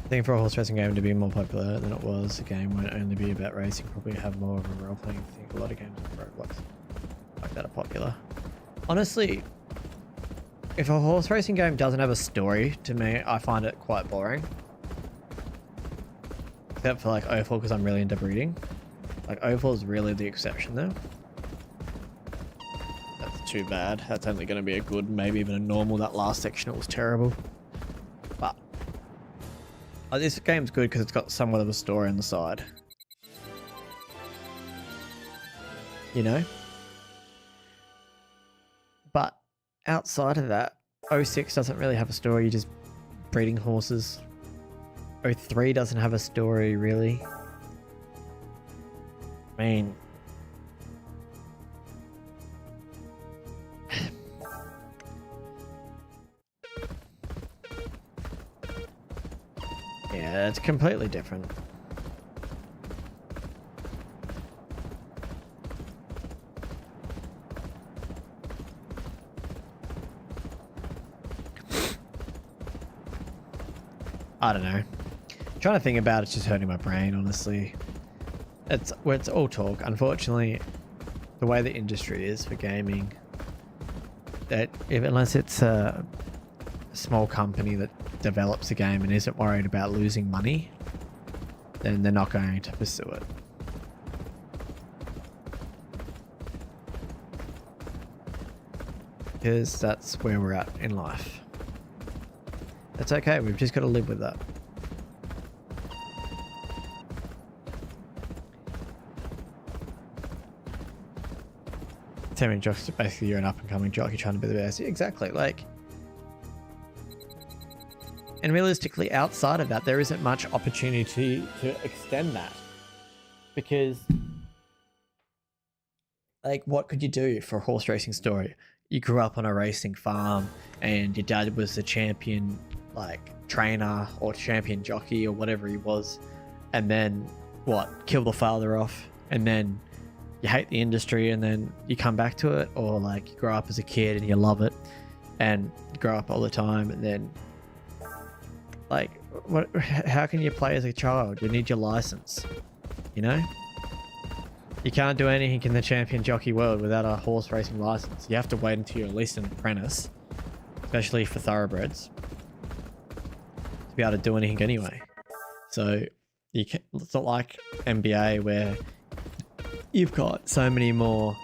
I think for a horse racing game to be more popular than it was, the game won't only be about racing, probably have more of a role-playing thing. A lot of games with roguelikes like that are popular. Honestly, if a horse racing game doesn't have a story, to me, I find it quite boring. Except for like Oval, because I'm really into breeding. Like Oval is really the exception though. That's too bad. That's only going to be a good, maybe even a normal. That last section, it was terrible. But this game's good because it's got somewhat of a story on the side. You know? But outside of that, 06 doesn't really have a story. You're just breeding horses. 03 doesn't have a story, really. I mean... yeah, it's completely different. I don't know. Trying to think about it's just hurting my brain, honestly. It's all talk. Unfortunately, the way the industry is for gaming, that unless it's a small company that develops a game and isn't worried about losing money, then they're not going to pursue it. Because that's where we're at in life. That's okay, we've just got to live with that. Telling jocks, basically you're an up and coming jockey trying to be the best. Exactly, like... and realistically, outside of that, there isn't much opportunity to extend that. Because... like, what could you do for a horse racing story? You grew up on a racing farm and your dad was the champion, like, trainer or champion jockey or whatever he was. And then, what? Kill the father off. And then you hate the industry and then you come back to it. Or, like, you grow up as a kid and you love it. And you grow up all the time and then... like, what? How can you play as a child? You need your license, you know? You can't do anything in the champion jockey world without a horse racing license. You have to wait until you're at least an apprentice, especially for thoroughbreds, to be able to do anything anyway. So you can, it's not like NBA where you've got so many more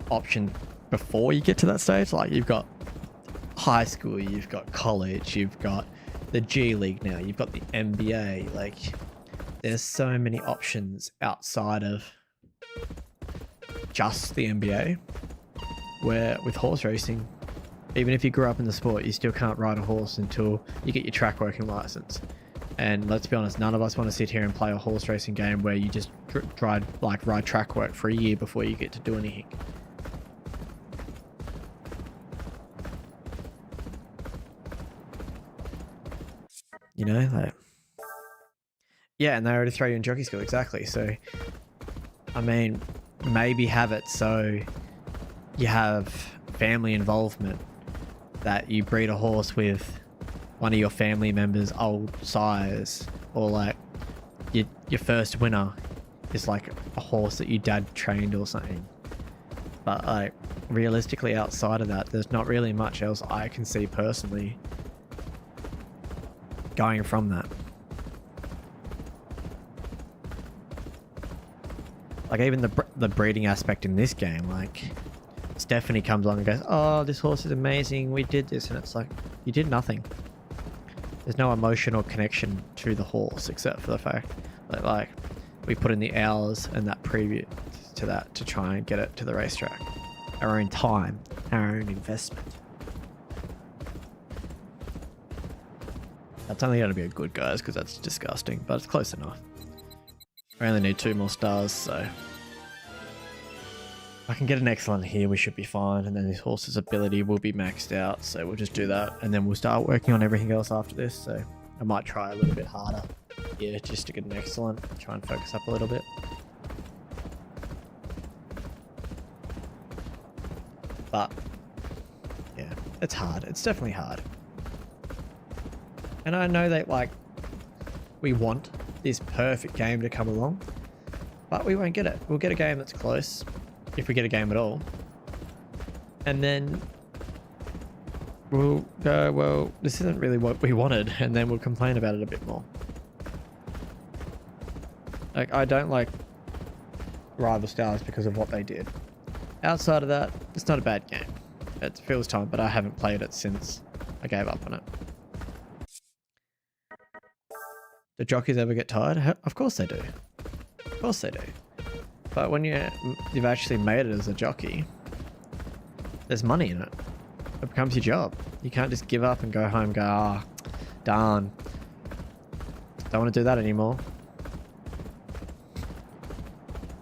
options before you get to that stage. Like you've got high school, you've got college, you've got the G League now, you've got the NBA. Like there's so many options outside of just the NBA, where with horse racing, even if you grew up in the sport, you still can't ride a horse until you get your track working license. And let's be honest, none of us want to sit here and play a horse racing game where you just ride track work for a year before you get to do anything. You know, like, yeah, and they already throw you in jockey school, exactly. So, I mean, maybe have it so you have family involvement that you breed a horse with one of your family members' old sires, or like your first winner is like a horse that your dad trained or something. But like realistically outside of that, there's not really much else I can see personally going from that. Like even the breeding aspect in this game, like Stephanie comes along and goes, oh, this horse is amazing, we did this, and it's like, you did nothing. There's no emotional connection to the horse except for the fact that like we put in the hours and that previous to that to try and get it to the racetrack. Our own time, our own investment. That's only going to be a good, guys, because that's disgusting, but it's close enough. We only need 2 more stars, so if I can get an excellent here, we should be fine, and then this horse's ability will be maxed out, so we'll just do that, and then we'll start working on everything else after this. So I might try a little bit harder here just to get an excellent, try and focus up a little bit. But yeah, it's hard. It's definitely hard. And I know that like we want this perfect game to come along, but we won't get it. We'll get a game that's close, if we get a game at all. And then we'll go, well, this isn't really what we wanted, and then we'll complain about it a bit more. Like, I don't like Rival Stars because of what they did. Outside of that, it's not a bad game. It feels time, but I haven't played it since I gave up on it. Do jockeys ever get tired? Of course they do. Of course they do. But when you've actually made it as a jockey, there's money in it. It becomes your job. You can't just give up and go home and go, ah, darn, don't want to do that anymore.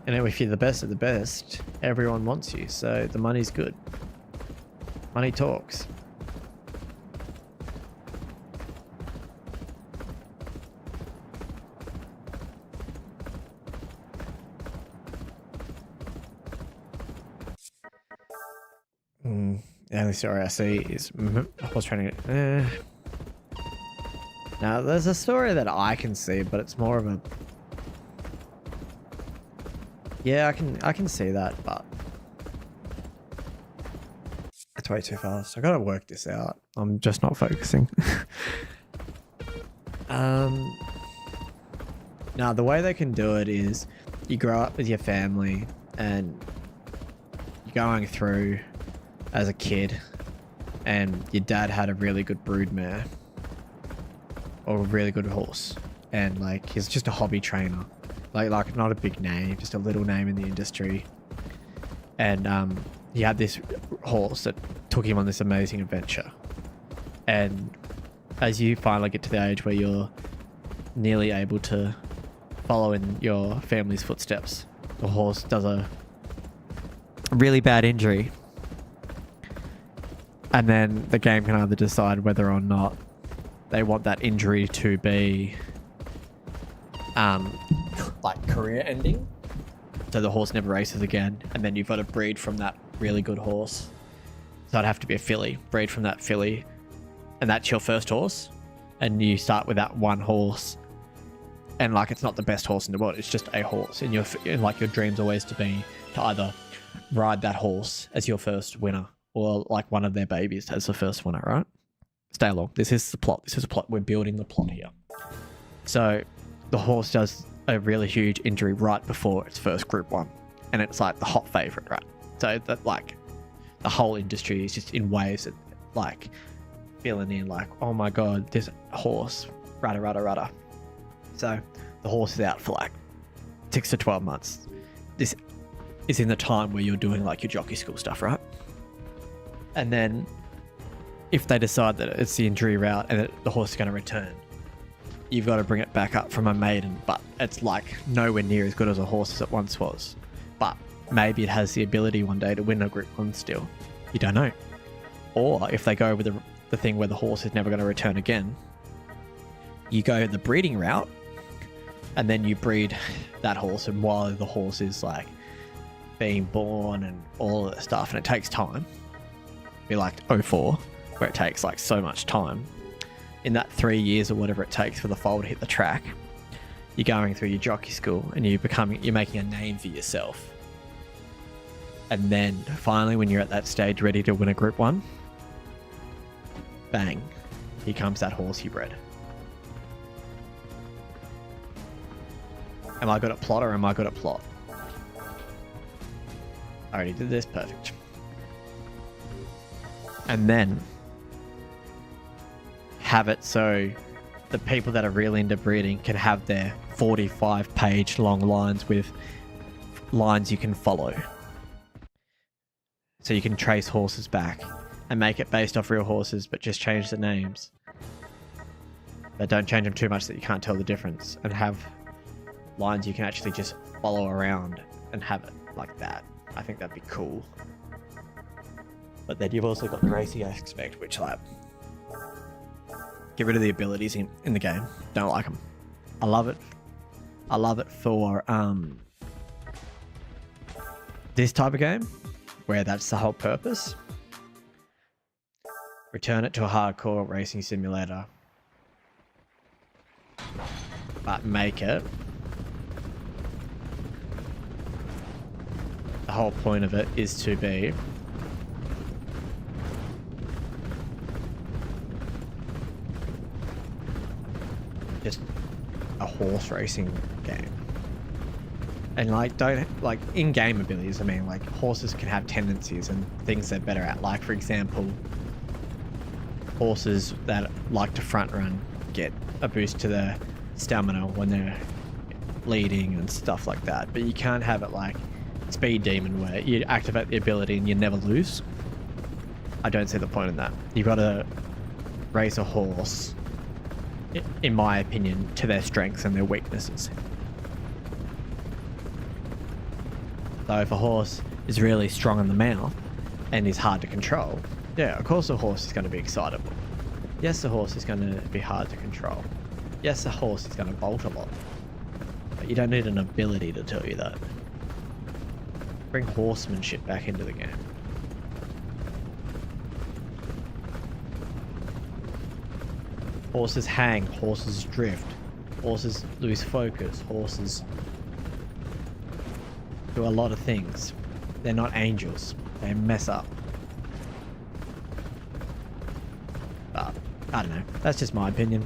And if you're the best of the best, everyone wants you, so the money's good. Money talks. The only story I see is horse training. Now, there's a story that I can see, but it's more of a... Yeah, I can see that, but... It's way too fast. I gotta work this out. I'm just not focusing. Now, the way they can do it is you grow up with your family and you're going through as a kid, and your dad had a really good broodmare or a really good horse, and like he's just a hobby trainer, like not a big name, just a little name in the industry, and he had this horse that took him on this amazing adventure. And as you finally get to the age where you're nearly able to follow in your family's footsteps, the horse does a really bad injury. And then the game can either decide whether or not they want that injury to be like career ending, so the horse never races again, and then you've got to breed from that really good horse. So it'd have to be a filly, breed from that filly, and that's your first horse, and you start with that one horse, and like it's not the best horse in the world, it's just a horse, and like your dream's always to either ride that horse as your first winner, or like one of their babies as the first winner, right? Stay along. This is the plot. This is a plot. We're building the plot here. So the horse does a really huge injury right before its first Group 1. And it's like the hot favorite, right? So that like the whole industry is just in waves that like filling in like, oh my God, this horse, rudder, rudder, rudder. So the horse is out for like 6 to 12 months. This is in the time where you're doing like your jockey school stuff, right? And then if they decide that it's the injury route and that the horse is going to return, you've got to bring it back up from a maiden, but it's like nowhere near as good as a horse as it once was. But maybe it has the ability one day to win a Group 1 still. You don't know. Or if they go with the thing where the horse is never going to return again, you go the breeding route and then you breed that horse, and while the horse is like being born and all of that stuff, and it takes time, be like 04, where it takes like so much time. In that 3 years or whatever it takes for the foal to hit the track, you're going through your jockey school and you're making a name for yourself. And then finally, when you're at that stage ready to win a Group 1, bang, here comes that horse you bred. Am I good at plot or am I good at plot? I already did this, perfect. And then have it so the people that are really into breeding can have their 45-page long lines with lines you can follow. So you can trace horses back and make it based off real horses, but just change the names. But don't change them too much that you can't tell the difference, and have lines you can actually just follow around and have it like that. I think that'd be cool. But then you've also got the racing aspect, which like, get rid of the abilities in the game. Don't like them. I love it. I love it for this type of game, where that's the whole purpose. Return it to a hardcore racing simulator, but make it, the whole point of it is to be just a horse racing game. And like, don't like in-game abilities. I mean, like, horses can have tendencies and things they're better at. Like, for example, horses that like to front run get a boost to their stamina when they're leading and stuff like that. But you can't have it like Speed Demon where you activate the ability and you never lose. I don't see the point in that. You've got to race a horse, in my opinion, to their strengths and their weaknesses. So if a horse is really strong in the mouth and is hard to control, yeah, of course the horse is going to be excitable. Yes, the horse is going to be hard to control. Yes, the horse is going to bolt a lot. But you don't need an ability to tell you that. Bring horsemanship back into the game. Horses hang, horses drift, horses lose focus, horses do a lot of things. They're not angels. They mess up. But, I don't know. That's just my opinion.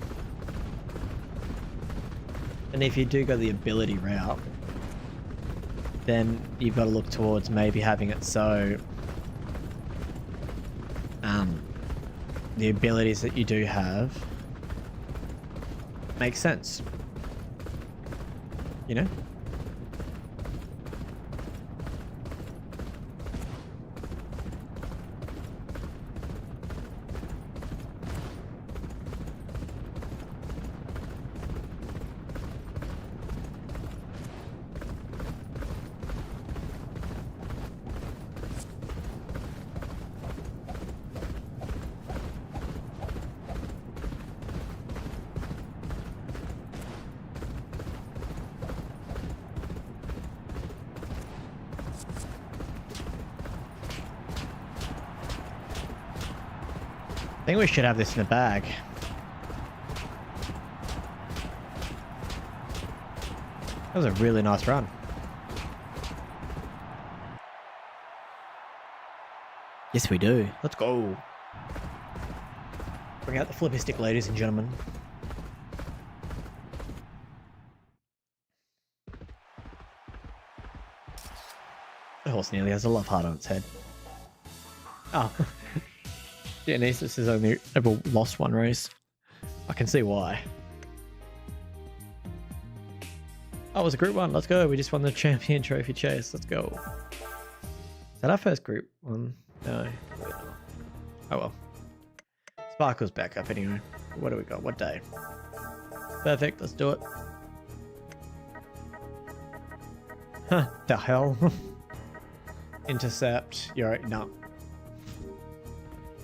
And if you do go the ability route, then you've got to look towards maybe having it so the abilities that you do have make sense. You know? I think we should have this in the bag. That was a really nice run. Yes, we do. Let's go. Bring out the flippy stick, ladies and gentlemen. The horse nearly has a love heart on its head. Oh. Yeah, Nesis has only ever lost one race. I can see why. Oh, it was a Group 1. Let's go. We just won the champion trophy chase. Let's go. Is that our first Group 1? No. Oh well. Sparkle's back up anyway. What do we got? What day? Perfect. Let's do it. Huh. The hell? Intercept. You're right. No.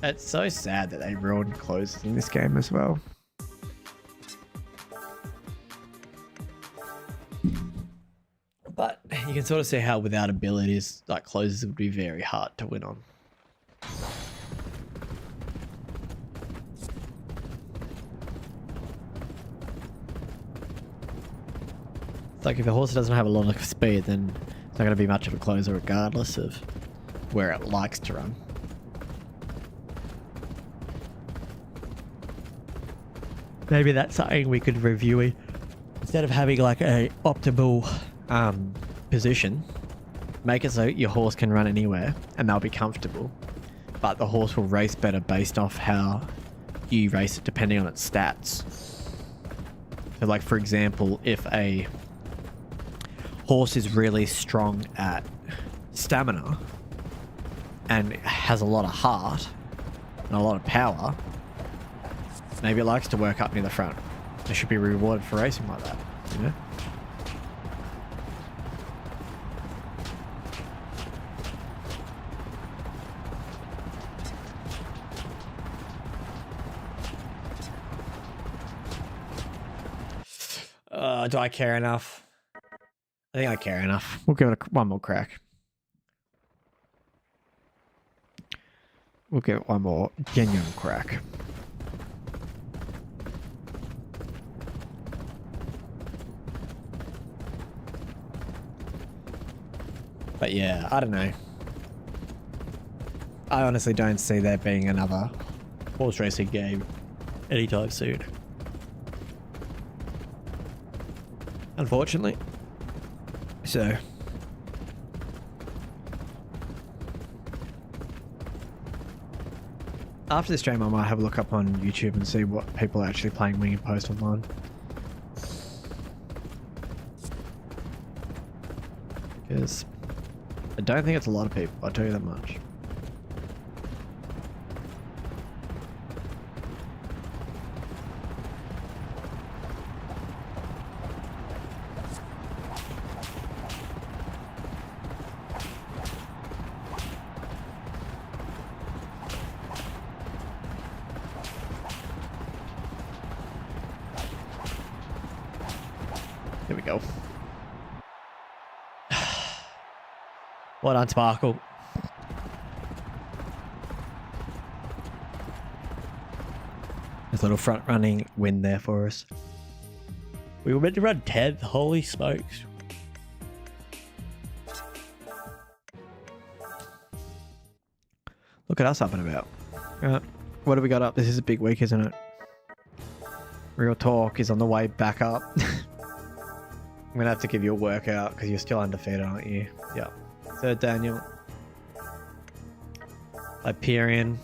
It's so sad that they ruined closes in this game as well. But you can sort of see how without abilities, like closes would be very hard to win on. It's like if the horse doesn't have a lot of speed, then it's not going to be much of a closer regardless of where it likes to run. Maybe that's something we could review it. Instead of having like a optimal position, make it so your horse can run anywhere and they'll be comfortable. But the horse will race better based off how you race it depending on its stats. So like for example, if a horse is really strong at stamina and has a lot of heart and a lot of power, maybe it likes to work up near the front. It should be rewarded for racing like that, you know? Do I care enough? I think I care enough. We'll give it one more crack. We'll give it one more genuine crack. But yeah, I don't know. I honestly don't see there being another horse racing game anytime soon. Unfortunately. So. After this stream, I might have a look up on YouTube and see what people are actually playing Wing and post online. Because I don't think it's a lot of people, I'll tell you that much. Here we go. Well done, Sparkle. There's a little front running win there for us. We were meant to run 10th, holy smokes. Look at us up and about. What have we got up? This is a big week, isn't it? Real Talk is on the way back up. I'm gonna have to give you a workout because you're still undefeated, aren't you? Yeah. So Daniel, Hyperion,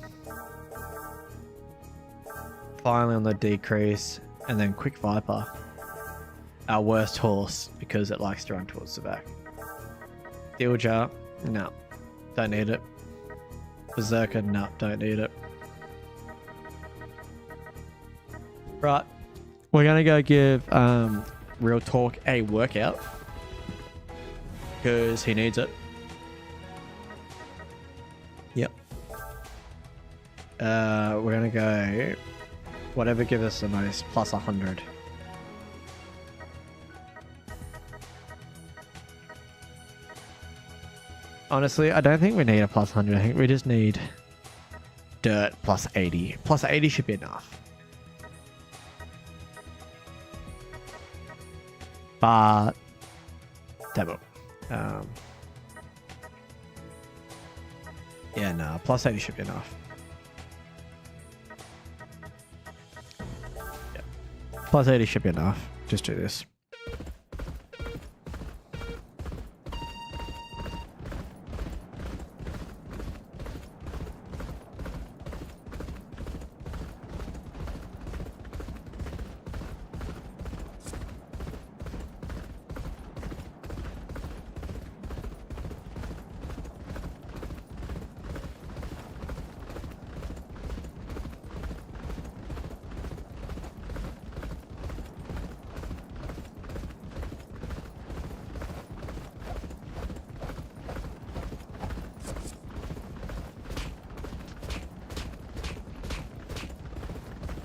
finally on the decrease, and then Quick Viper, our worst horse because it likes to run towards the back. Steel Jar, no, don't need it. Berserker, no, don't need it. Right, we're gonna go give Real Talk a workout because he needs it. Yep. We're gonna go whatever gives us the most, plus 100. Honestly, I don't think we need a plus 100. I think we just need dirt plus 80. Plus 80 should be enough. But demo. Yeah, no, plus 80 should be enough. Yeah. Plus 80 should be enough. Just do this.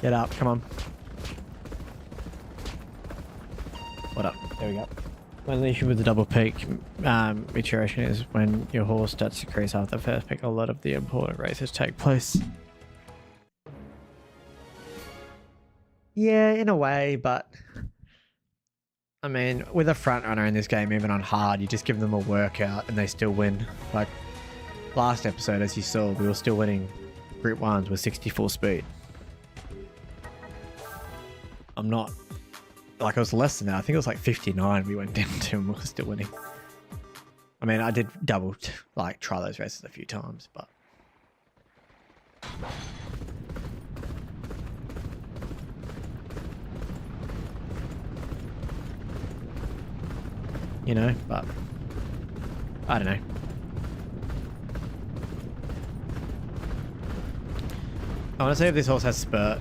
Get up, come on. What up? There we go. When the issue with the double peak maturation is when your horse starts to decrease after the first pick, a lot of the important races take place. Yeah, in a way, but I mean, with a front runner in this game, even on hard, you just give them a workout and they still win. Like last episode, as you saw, we were still winning Group 1s with 64 speed. I'm not... Like, it was less than that. I think it was like 59 we went down to and we were still winning. I mean, I did try those races a few times, but... You know, but... I don't know. I want to see if this horse has spurt.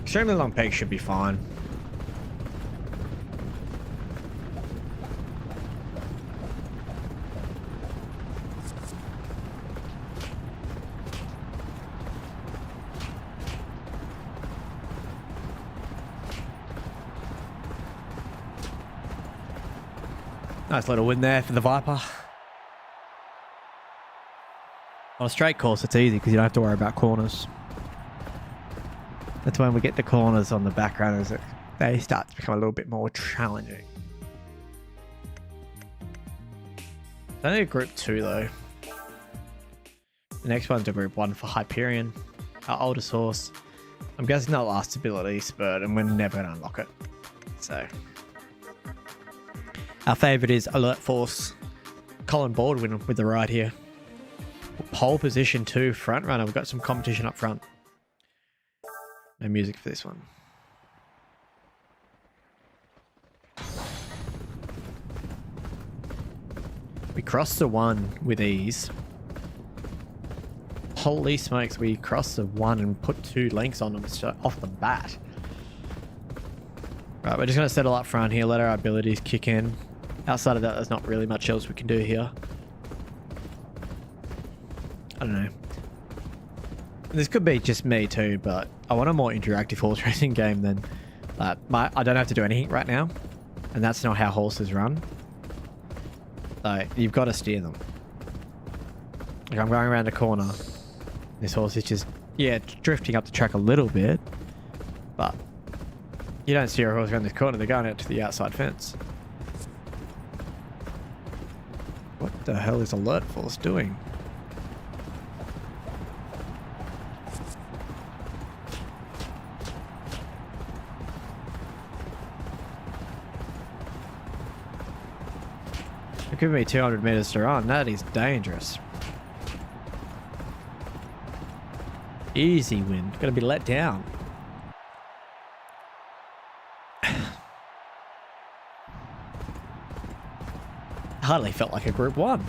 Extremely long peak should be fine. Nice little win there for the Viper. On a straight course, it's easy because you don't have to worry about corners. That's when we get the corners on the back runners that they start to become a little bit more challenging. It's only a Group 2 though. The next one's a Group 1 for Hyperion, our oldest horse. I'm guessing that last ability spurt and we're never going to unlock it. So, our favourite is Alert Force. Colin Baldwin with the ride here. Pole position 2, front runner. We've got some competition up front. No music for this one. We crossed the 1 with ease. Holy smokes, we crossed the 1 and put 2 lengths on them off the bat. Right, we're just going to settle up front here, let our abilities kick in. Outside of that, there's not really much else we can do here. I don't know. This could be just me too, but I want a more interactive horse racing game than that. I don't have to do anything right now, and that's not how horses run. Like, you've got to steer them. Like, I'm going around a corner. This horse is just, yeah, drifting up the track a little bit, but you don't steer a horse around this corner. They're going out to the outside fence. What the hell is Alert Force doing? It could be 200 meters to run. That is dangerous. Easy win. Gonna be let down. Hardly felt like a Group 1.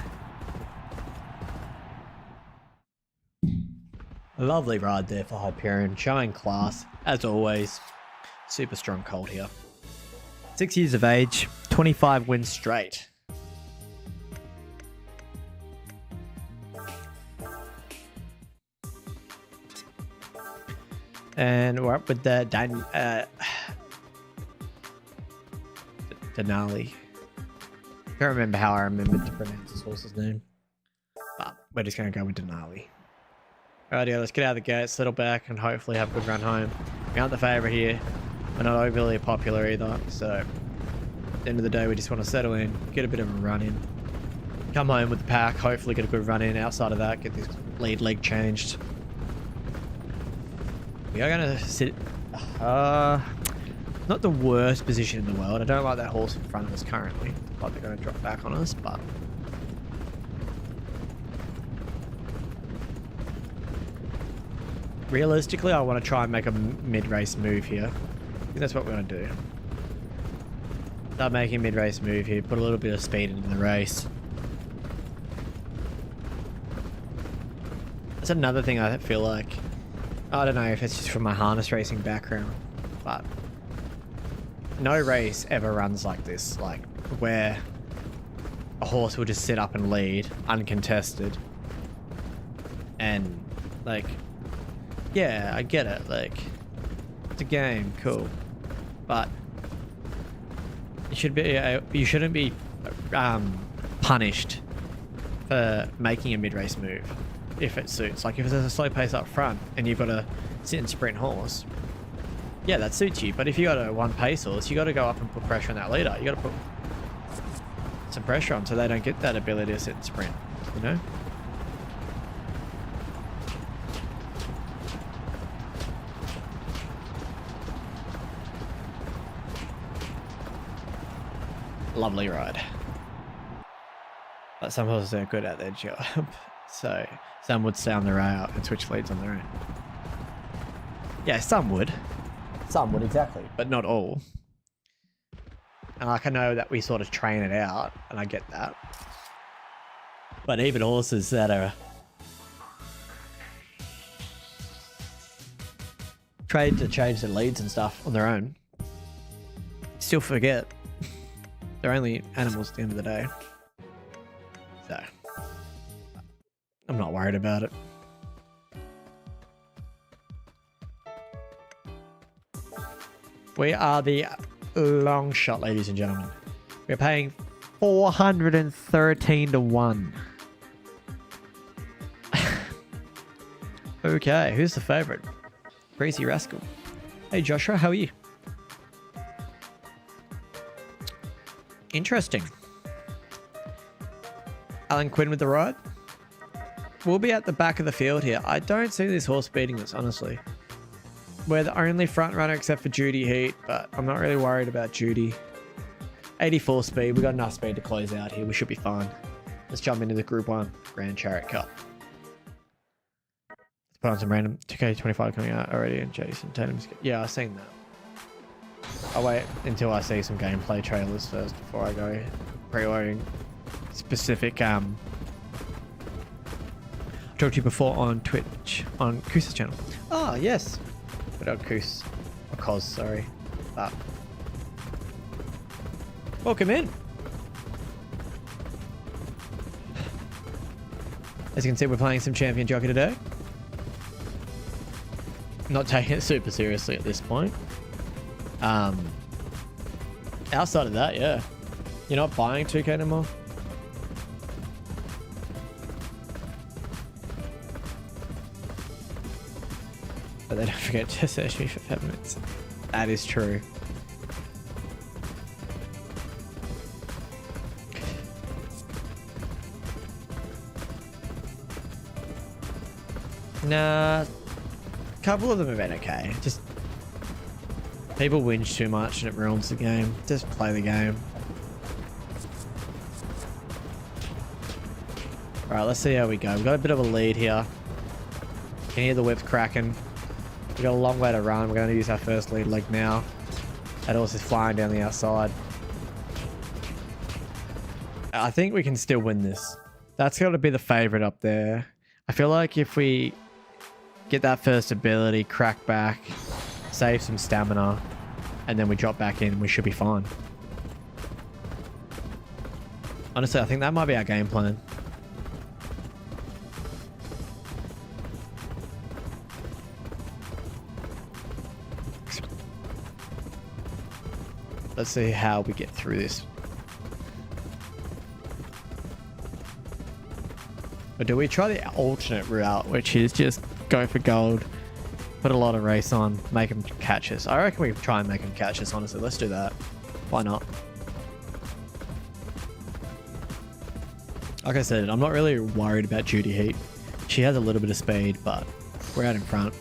A lovely ride there for Hyperion, showing class, as always. Super strong colt here. 6 years of age, 25 wins straight. And we're up with the Denali. I can't remember how I remembered to pronounce this horse's name. But we're just going to go with Denali. Alrighty, let's get out of the gate, settle back, and hopefully have a good run home. We aren't the favourite here. We're not overly popular either, so at the end of the day, we just want to settle in, get a bit of a run in. Come home with the pack, hopefully get a good run in. Outside of that, get this lead leg changed. We are going to sit... not the worst position in the world. I don't like that horse in front of us currently. Like they're going to drop back on us, but... Realistically, I want to try and make a mid-race move here. I think that's what we're going to do. Start making a mid-race move here. Put a little bit of speed into the race. That's another thing I feel like... I don't know if it's just from my harness racing background, but no race ever runs like this, like where a horse will just sit up and lead uncontested. And like, yeah, I get it, like it's a game, cool, but you shouldn't be punished for making a mid-race move. if it suits. Like if there's a slow pace up front and you've got a sit and sprint horse, yeah, that suits you. But if you got a one pace horse, you got to go up and put pressure on that leader. You got to put some pressure on so they don't get that ability to sit and sprint, you know? Lovely ride. But some horses are good at their job. So some would stay on the rail and switch leads on their own. Yeah, some would. Some would, exactly. But not all. And like I know that we sort of train it out, and I get that. But even horses that are trained to change their leads and stuff on their own still forget. They're only animals at the end of the day. So I'm not worried about it. We are the long shot, ladies and gentlemen. We're paying 413 to 1. Okay, who's the favorite? Crazy Rascal. Hey Joshua, how are you? Interesting. Alan Quinn with the ride. We'll be at the back of the field here. I don't see this horse beating us, honestly. We're the only front runner except for Judy Heat, but I'm not really worried about Judy. 84 speed. We've got enough speed to close out here. We should be fine. Let's jump into the Group 1 Grand Chariot Cup. Let's put on some random 2K25 coming out already, and Jason Tatum's... Yeah, I've seen that. I'll wait until I see some gameplay trailers first before I go pre-ordering specific... I talked to you before on Twitch, on Koos's channel. Oh, yes. But Koos. Or Cos, sorry. But... welcome in. As you can see, we're playing some Champion Jockey today. Not taking it super seriously at this point. Outside of that, yeah. You're not buying 2K anymore? But then don't forget to search me for peppermints. That is true. Nah, a couple of them have been okay. Just people whinge too much and it ruins the game. Just play the game. Alright, let's see how we go. We've got a bit of a lead here. You can hear the whips cracking. We've got a long way to run. We're going to use our first lead leg now. That horse is flying down the outside. I think we can still win this. That's got to be the favourite up there. I feel like if we get that first ability, crack back, save some stamina, and then we drop back in, we should be fine. Honestly, I think that might be our game plan. Let's see how we get through this. Or do we try the alternate route, which is just go for gold, put a lot of race on, make them catch us? I reckon we try and make them catch us, honestly. Let's do that. Why not? Like I said, I'm not really worried about Judy Heat. She has a little bit of speed, but we're out in front.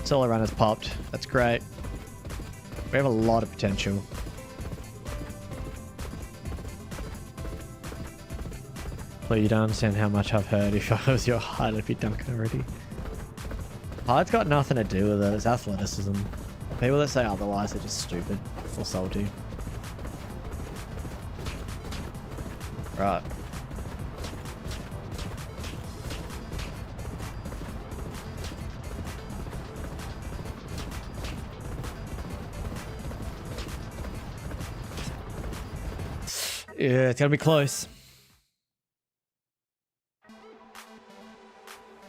Solo runner's popped. That's great. We have a lot of potential. Well, you don't understand how much I've heard. If I was your height, I'd be dunking already. Height's got nothing to do with it. It's athleticism. People that say otherwise are just stupid or salty. Right. Yeah, it's gonna be close.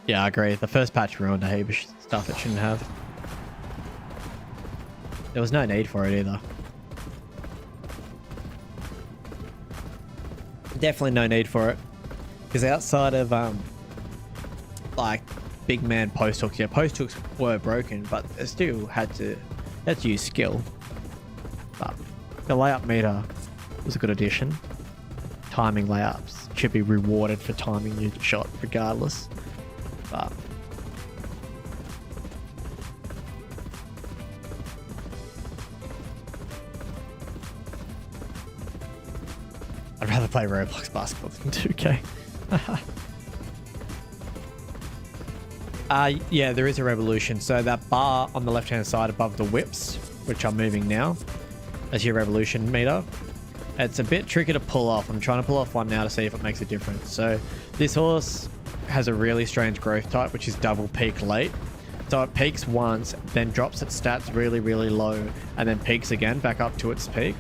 Yeah, I agree. The first patch ruined a heap of stuff it shouldn't have. There was no need for it either. Definitely no need for it. Because outside of like big man post hooks. Yeah, post hooks were broken, but it still had to use skill. But the layup meter was a good addition. Timing layups should be rewarded for timing your shot regardless. But I'd rather play Roblox basketball than 2K. Yeah, there is a revolution. So that bar on the left-hand side above the whips, which I'm moving now, as your revolution meter, it's a bit tricky to pull off. I'm trying to pull off one now to see if it makes a difference. So this horse has a really strange growth type, which is double peak late. So it peaks once, then drops its stats really, really low, and then peaks again back up to its peak,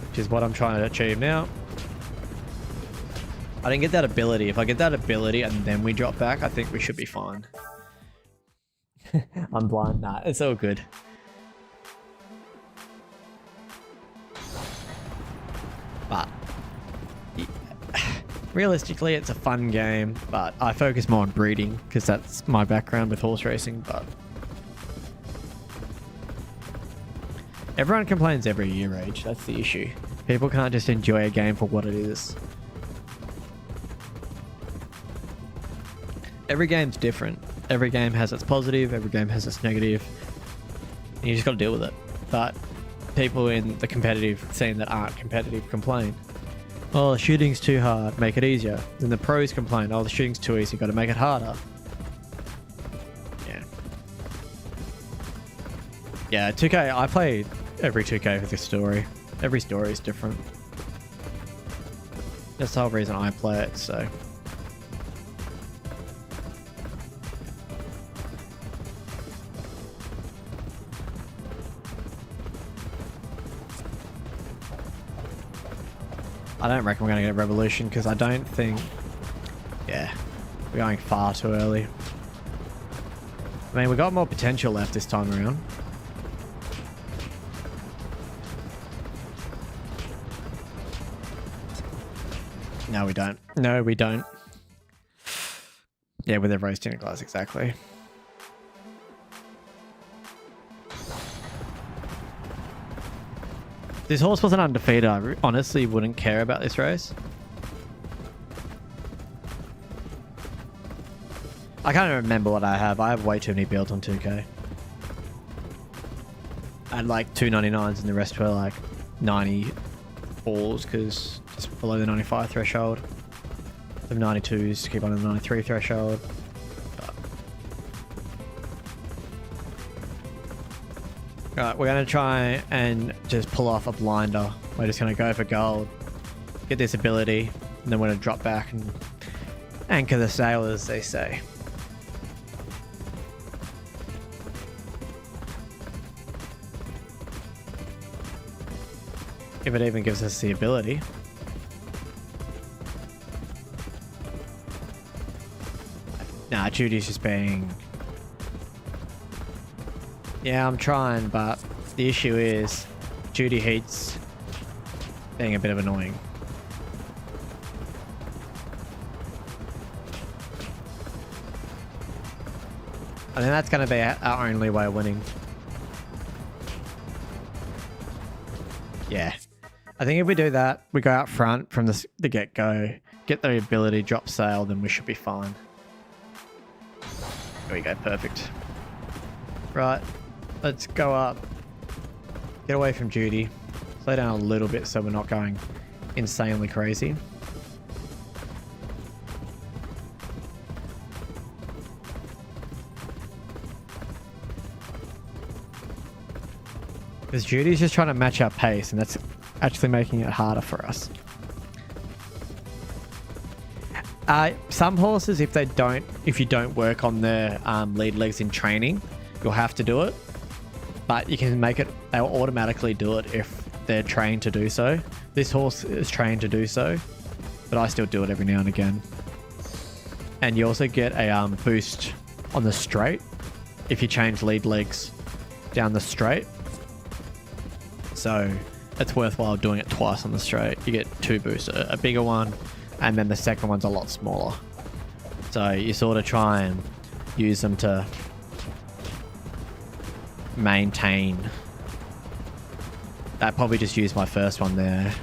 which is what I'm trying to achieve now. I didn't get that ability. If I get that ability and then we drop back, I think we should be fine. I'm blind. Nah, it's all good. But realistically, it's a fun game, but I focus more on breeding because that's my background with horse racing. But everyone complains every year, Rage. That's the issue. People can't just enjoy a game for what it is. Every game's different. Every game has its positive, every game has its negative. And you just got to deal with it. But people in the competitive scene that aren't competitive complain. Oh, the shooting's too hard, make it easier. Then the pros complain, oh, the shooting's too easy, got to make it harder. Yeah. Yeah, 2K, I play every 2K for this story. Every story is different. That's the whole reason I play it, so. I don't reckon we're going to get a revolution because I don't think... Yeah, we're going far too early. I mean, we got more potential left this time around. No, we don't. No, we don't. Yeah, with a roasting glass, exactly. This horse wasn't undefeated. I honestly wouldn't care about this race. I can't even remember what I have. I have way too many builds on 2K. I had like 299s and the rest were like 94s because just below the 95 threshold. The 92s to keep on the 93 threshold. Right, we're going to try and just pull off a blinder. We're just going to go for gold, get this ability, and then we're going to drop back and anchor the sail, as they say. If it even gives us the ability. Nah, Judy's just being... Yeah, I'm trying, but the issue is Judy hates being a bit of annoying. I think that's going to be our only way of winning. Yeah. I think if we do that, we go out front from the get-go, get the ability, drop sail, then we should be fine. There we go, perfect. Right. Let's go up. Get away from Judy. Slow down a little bit so we're not going insanely crazy. Because Judy's just trying to match our pace and that's actually making it harder for us. Some horses, if you don't work on their lead legs in training, you'll have to do it. But you can make it, they'll automatically do it if they're trained to do so. This horse is trained to do so, but I still do it every now and again. And you also get a boost on the straight if you change lead legs down the straight. So it's worthwhile doing it twice on the straight. You get two boosts, a bigger one, and then the second one's a lot smaller. So you sort of try and use them to maintain. I probably just used my first one there.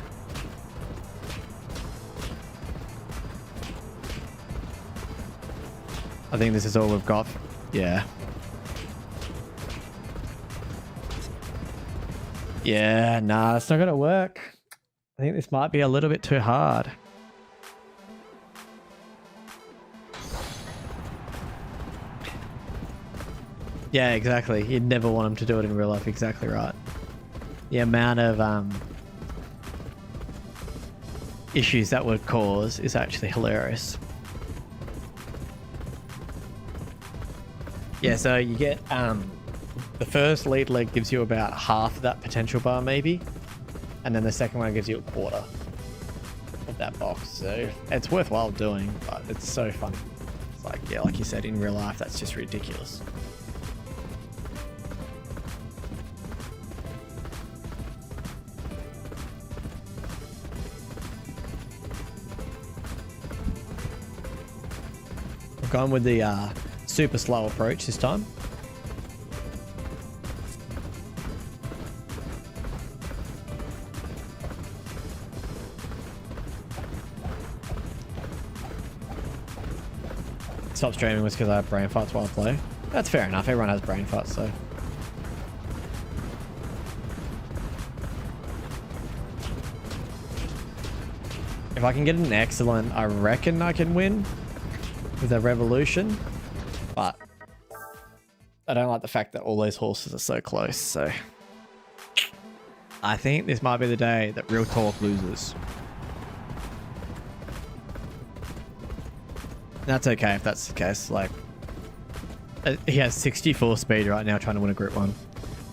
I think this is all we've got. Yeah. Yeah, nah, it's not gonna work. I think this might be a little bit too hard. Yeah, exactly. You'd never want them to do it in real life. Exactly right. The amount of issues that would cause is actually hilarious. Yeah, so you get the first lead leg gives you about half of that potential bar maybe, and then the second one gives you a quarter of that box. So it's worthwhile doing, but it's so funny. It's like, yeah, like you said, in real life that's just ridiculous. I've gone with the super slow approach this time. Stop streaming was because I have brain farts while I play. That's fair enough. Everyone has brain farts, so. If I can get an excellent, I reckon I can win with a revolution. But I don't like the fact that all those horses are so close, so. I think this might be the day that Real Talk loses. That's okay if that's the case. Like, he has 64 speed right now trying to win a Group 1.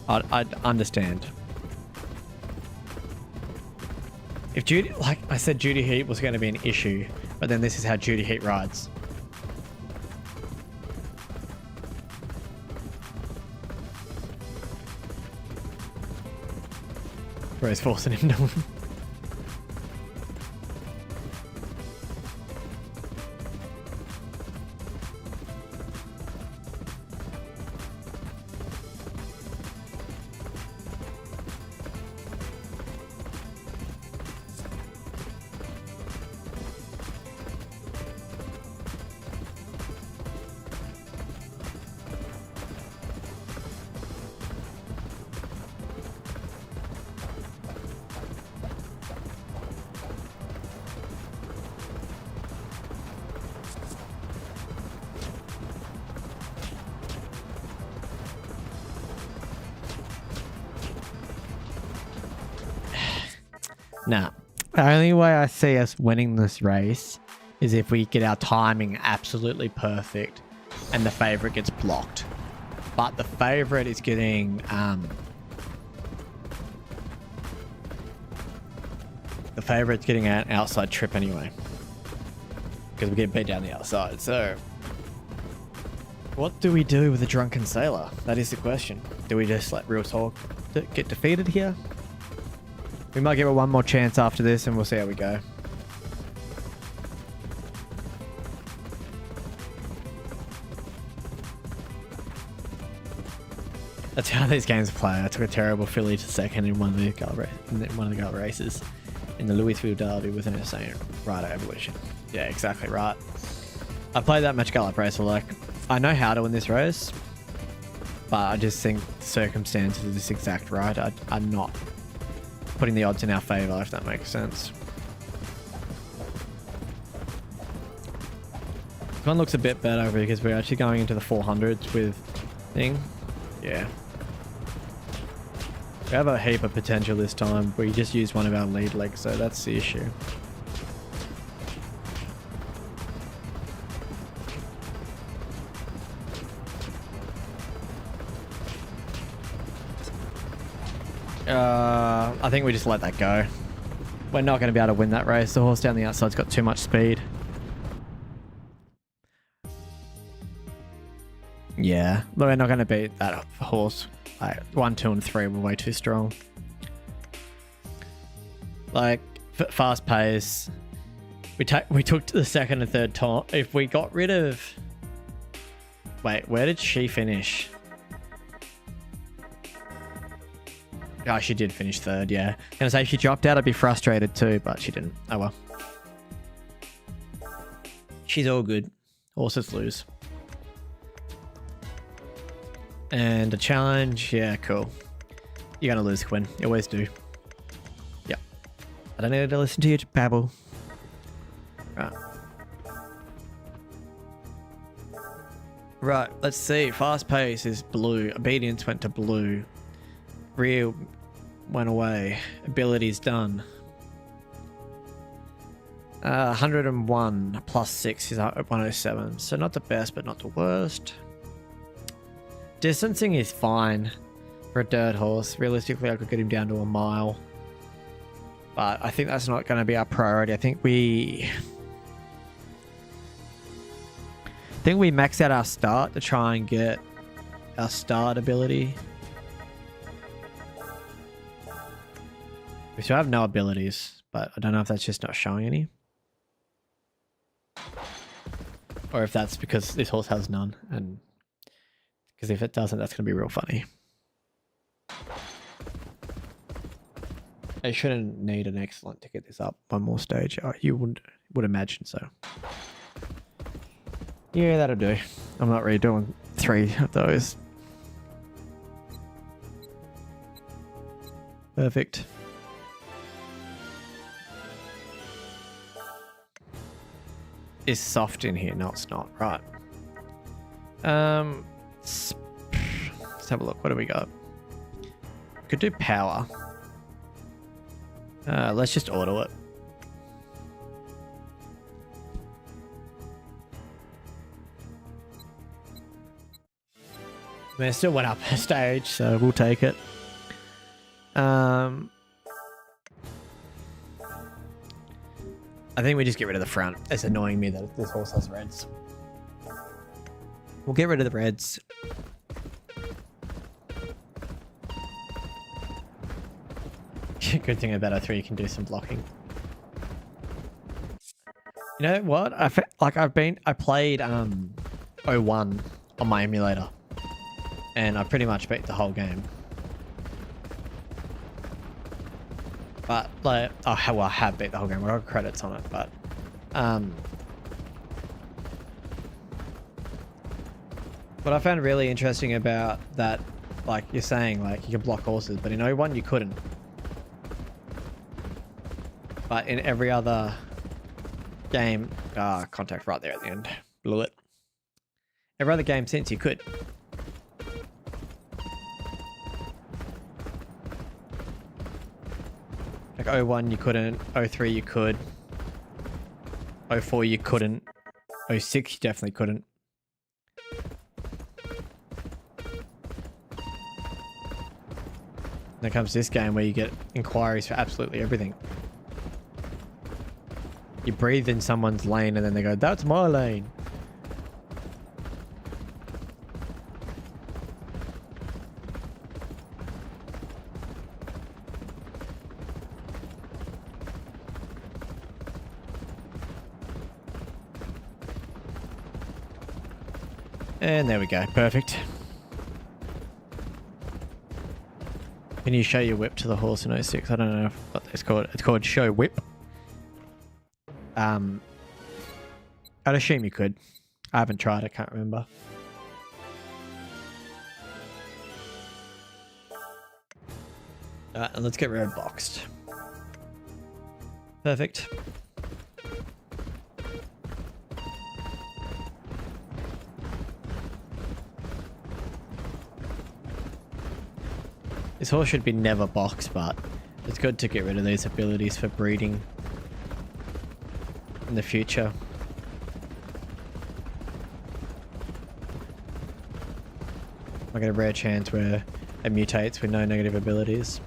I'd understand. If duty, like I said, duty heat was going to be an issue, but then this is how duty heat rides. Where he's forcing him to win. Nah, the only way I see us winning this race is if we get our timing absolutely perfect and the favorite gets blocked. But the favorite is getting an outside trip anyway, because we get beat down the outside. So what do we do with the drunken sailor? That is the question. Do we just let Real Talk get defeated here? We might give it one more chance after this and we'll see how we go. That's how these games play. I took a terrible filly to second in one of the gull races in the Louisville Derby with an insane rider evolution. Yeah, exactly right. I played that much gallop race, so like, I know how to win this race, but I just think circumstances of this exact rider are not putting the odds in our favor, if that makes sense. This one looks a bit better because we're actually going into the 400s with thing. Yeah. We have a heap of potential this time. We just used one of our lead legs, so that's the issue. I think we just let that go. We're not going to be able to win that race. The horse down the outside's got too much speed. Yeah, we're not going to beat that horse. Like 1, 2, and 3 were way too strong. Like fast pace. We took the second and third time. If we got rid of... Wait, where did she finish? Oh, she did finish third, yeah. Gonna say if she dropped out, I'd be frustrated too, but she didn't. Oh well. She's all good. Horses lose. And a challenge, yeah, cool. You're gonna lose, Quinn. You always do. Yep. I don't need to listen to you babble. Right. Right, let's see. Fast pace is blue. Obedience went to blue. Real went away. Abilities done. 101 plus 6 is at 107. So not the best, but not the worst. Distancing is fine for a dirt horse. Realistically, I could get him down to a mile. But I think that's not going to be our priority. I think we max out our start to try and get our start ability. We still have no abilities, but I don't know if that's just not showing any. Or if that's because this horse has none. And because if it doesn't, that's going to be real funny. I shouldn't need an excellent to get this up one more stage. You would imagine so. Yeah, that'll do. I'm not really doing 3 of those. Perfect. Is soft in here? No, it's not. Right. Let's have a look. What do we got? Could do power. Let's just auto it. I mean, it still went up a stage, so we'll take it. I think we just get rid of the front. It's annoying me that this horse has reds. We'll get rid of the reds. Good thing about R3, you can do some blocking. You know what? I played 01 on my emulator, and I pretty much beat the whole game. But like, I have beat the whole game. I got credits on it, but what I found really interesting about that, like you're saying, like you can block horses, but in 01 you couldn't. But in every other game, contact right there at the end, blew it. Every other game since you could. Like 01 you couldn't, 03 you could, 04 you couldn't, 06 you definitely couldn't. Then comes this game where you get inquiries for absolutely everything. You breathe in someone's lane and then they go, that's my lane. And there we go. Perfect. Can you show your whip to the horse in 06? I don't know what it's called. It's called show whip. I'd assume you could. I haven't tried. I can't remember. And let's get rid of boxed. Perfect. This horse should be never boxed, but it's good to get rid of these abilities for breeding in the future. I get a rare chance where it mutates with no negative abilities.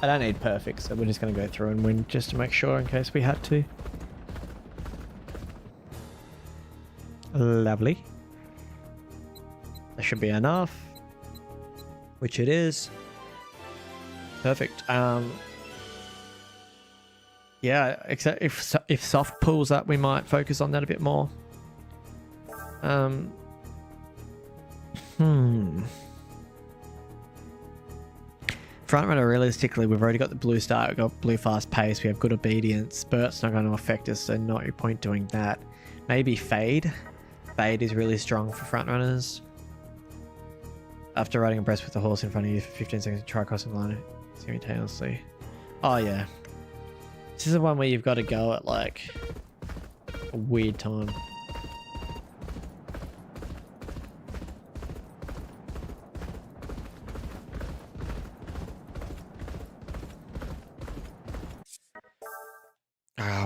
I don't need perfect, so we're just going to go through and win just to make sure in case we had to. Lovely. That should be enough, which it is. Perfect. Yeah, except if soft pulls up, we might focus on that a bit more. Front runner, realistically, we've already got the blue start, we've got blue fast pace, we have good obedience. Burt's not going to affect us, so not your point doing that. Maybe fade. Fade is really strong for front runners. After riding abreast with the horse in front of you for 15 seconds, try crossing the line simultaneously. Oh yeah. This is the one where you've got to go at like a weird time.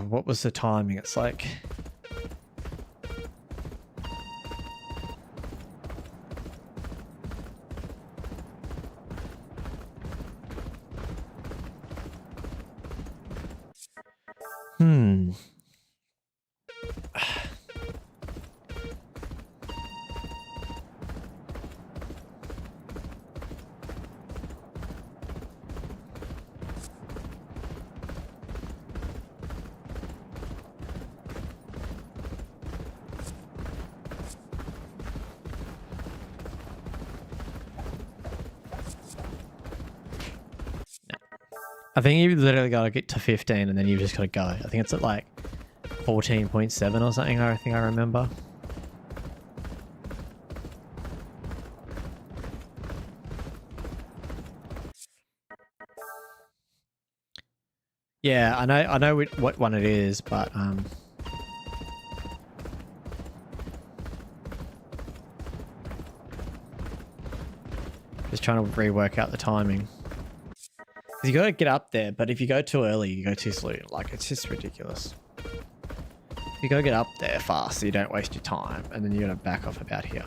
What was the timing? It's like... I think you literally got to get to 15 and then you've just got to go. I think it's at like 14.7 or something, I think I remember. Yeah, I know what one it is, but just trying to rework out the timing. You got to get up there, but if you go too early, you go too slow. Like, it's just ridiculous. You got to get up there fast so you don't waste your time, and then you got to back off about here.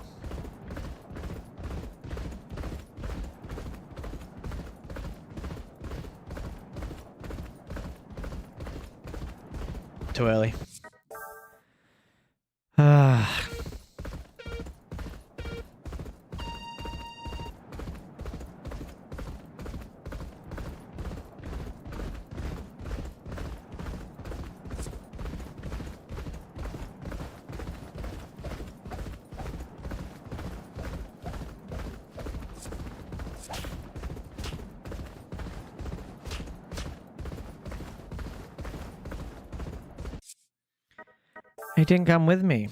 Too early. He didn't come with me.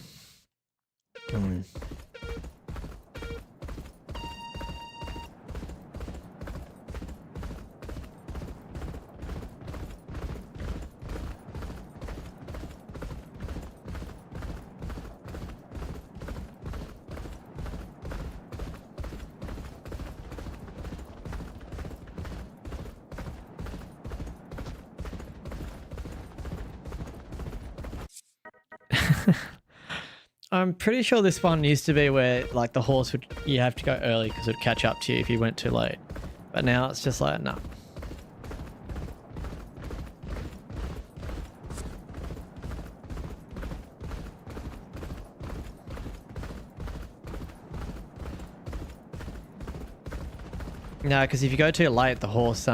I'm pretty sure this one used to be where like the horse would, you have to go early because it would catch up to you if you went too late. But now it's just like, no. No, because if you go too late, the horse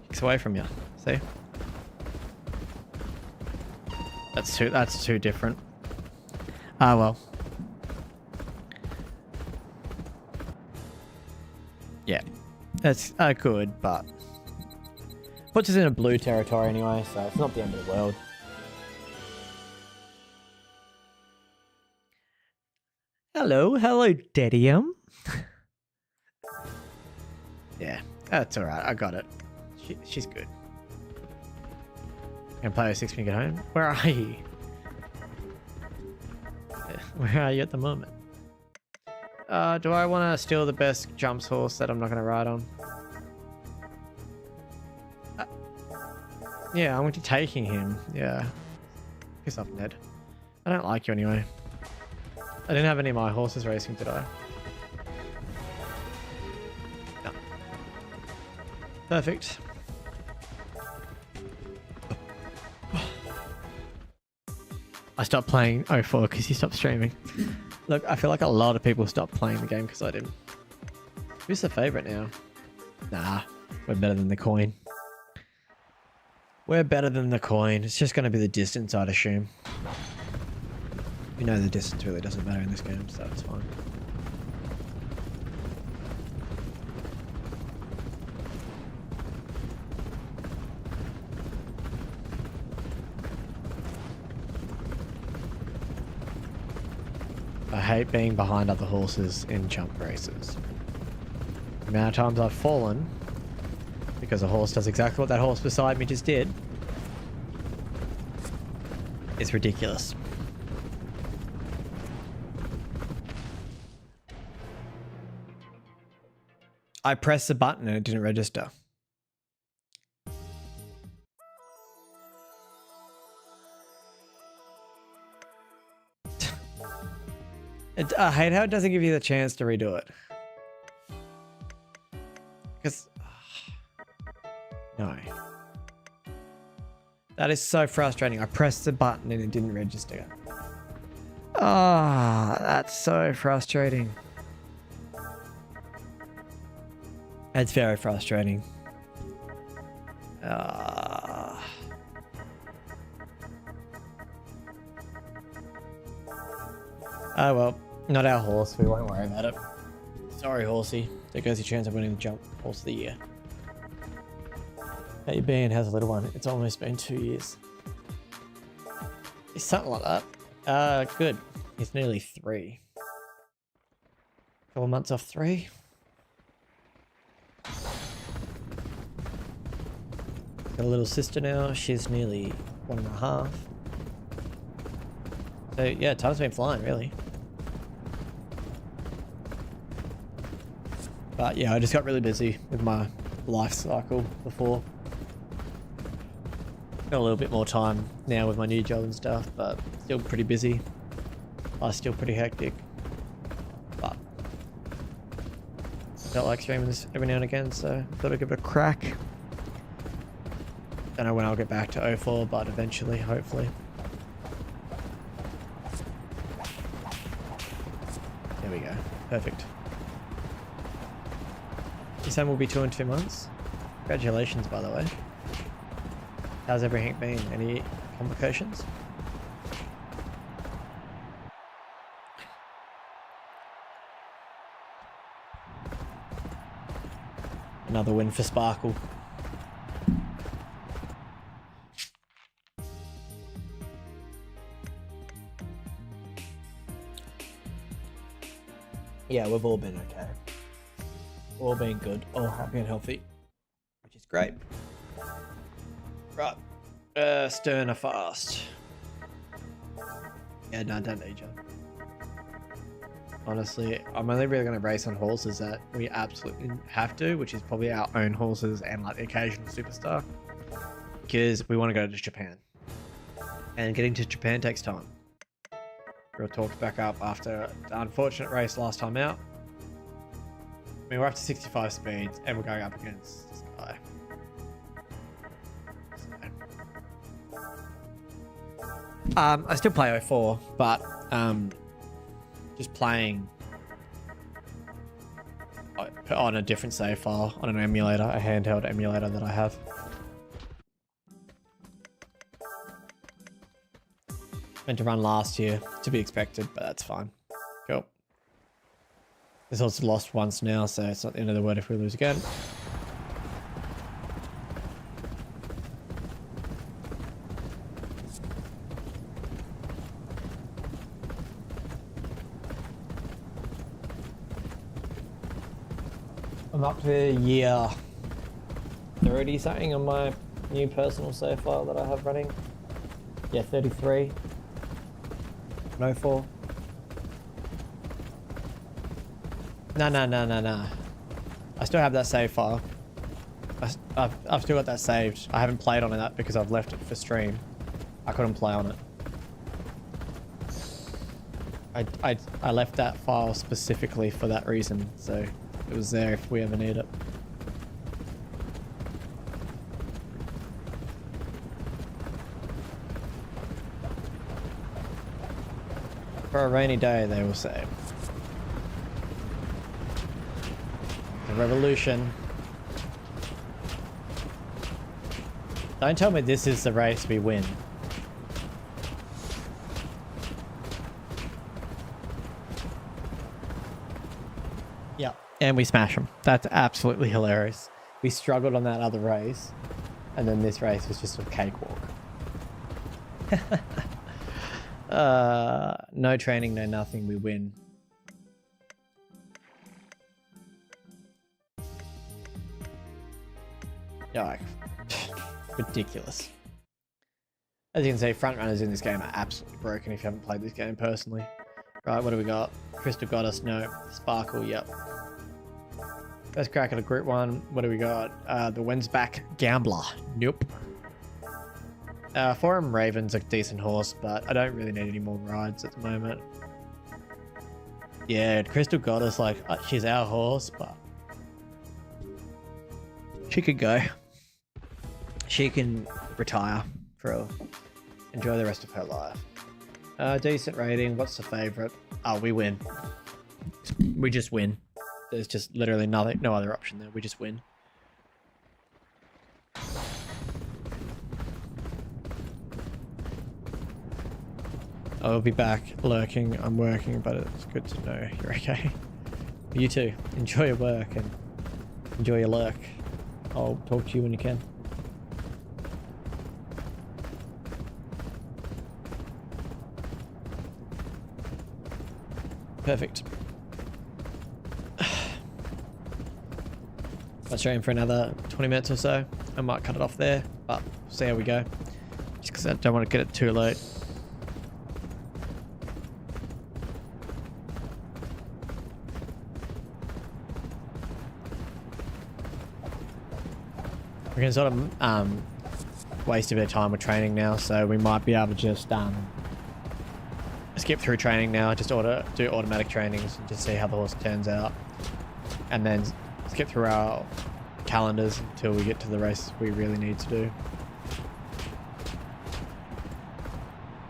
kicks away from you. See? That's too different. Ah, well. Yeah. That's good, but puts us in a blue territory anyway, so it's not the end of the world. Hello, Dedium. Yeah, that's alright, I got it. She's good. Can play 6 when you get home. Where are you? Where are you at the moment? Do I want to steal the best jumps horse that I'm not going to ride on? Yeah, I'm going to be taking him. Yeah. Piss off, Ned. I don't like you anyway. I didn't have any of my horses racing, did I? No. Perfect. I stopped playing 04 because you stopped streaming. Look, I feel like a lot of people stopped playing the game because I didn't. Who's the favorite now? Nah, we're better than the coin. We're better than the coin. It's just going to be the distance, I'd assume. You know the distance really doesn't matter in this game, so it's fine. I hate being behind other horses in jump races. The amount of times I've fallen because a horse does exactly what that horse beside me just did is ridiculous. I pressed the button and it didn't register. I hate how it doesn't give you the chance to redo it. Because... no. That is so frustrating. I pressed the button and it didn't register. Ah, that's so frustrating. It's very frustrating. Oh well, not our horse. We won't worry about it. Sorry, horsey. There goes your chance of winning the jump horse of the year. How you been? How's a little one? It's almost been 2 years. It's something like that. Good. He's nearly 3. Couple months off 3. Got a little sister now. She's nearly 1.5. So yeah, time's been flying, really. But yeah, I just got really busy with my life cycle before. Got a little bit more time now with my new job and stuff, but still pretty busy. Life's still pretty hectic. But felt like streaming this every now and again, so thought I'd give it a crack. Don't know when I'll get back to 04, but eventually, hopefully. There we go. Perfect. Your son will be 2 in 2 months. Congratulations, by the way. How's everything been? Any complications? Another win for Sparkle. Yeah, we've all been okay. All been good, all happy and healthy, which is great. Right, Sterner fast. Yeah, no, don't need you. Honestly, I'm only really going to race on horses that we absolutely have to, which is probably our own horses and like the occasional superstar, because we want to go to Japan. And getting to Japan takes time. We'll talk back up after the unfortunate race last time out. I mean, we're up to 65 speeds and we're going up against this guy. So. I still play 04, but just playing on a different save file, on an emulator, a handheld emulator that I have. Meant to run last year, to be expected, but that's fine. Cool. This also lost once now, so it's not the end of the world if we lose again. I'm up to year 30 something on my new personal save file that I have running. Yeah, 33. No 4. No. I still have that save file. I've still got that saved. I haven't played on that because I've left it for stream. I couldn't play on it. I left that file specifically for that reason, so it was there if we ever need it. For a rainy day, they will say. The revolution. Don't tell me this is the race we win. Yep. And we smash them. That's absolutely hilarious. We struggled on that other race. And then this race was just a cakewalk. No training, no nothing. We win. Like, ridiculous. As you can see, front runners in this game are absolutely broken if you haven't played this game personally. Right, what do we got? Crystal Goddess, no. Sparkle, yep. First crack at a group one. What do we got? The Wensback Gambler, nope. Forum Raven's a decent horse, but I don't really need any more rides at the moment. Yeah, Crystal Goddess, like, she's our horse, but she could go. She can retire for enjoy the rest of her life. Decent rating. What's the favorite? Oh, we win. We just win. There's just literally nothing, no other option there. We just win. I'll be back lurking. I'm working, but it's good to know you're okay. You too. Enjoy your work and enjoy your lurk. I'll talk to you when you can. Perfect. I'll stream for another 20 minutes or so. I might cut it off there, but see how we go. Just because I don't want to get it too late. We can sort of waste a bit of time with training now, so we might be able to just skip through training now, just do automatic trainings and just see how the horse turns out, and then skip through our calendars until we get to the race we really need to do.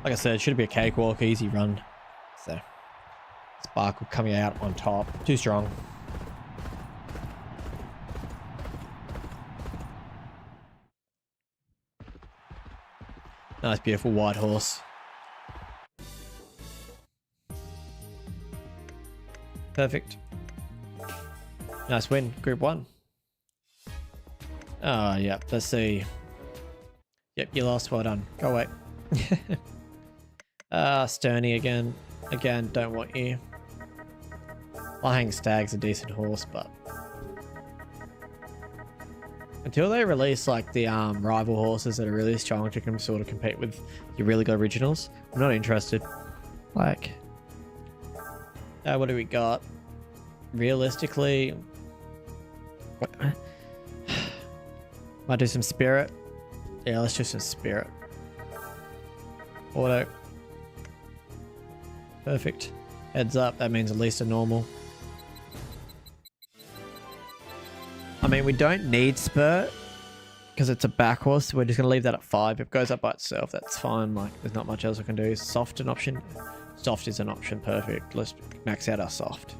Like I said, it should be a cakewalk, easy run. So Sparkle coming out on top, too strong. Nice, beautiful white horse. Perfect. Nice win, Group 1. Oh, yep, let's see. Yep, you lost, well done. Go away. Sterney again. Again, don't want you. Flying Stag's a decent horse, but until they release like the rival horses that are really strong to sort of compete with your really good originals, I'm not interested. Like, what do we got? Realistically, might do some Spirit. Yeah, let's do some Spirit. Auto. Perfect. Heads up, that means at least a normal. I mean, we don't need Spurt because it's a back horse, so we're just going to leave that at 5. If it goes up by itself, that's fine. Like, there's not much else I can do. Is soft an option? Soft is an option. Perfect. Let's max out our soft.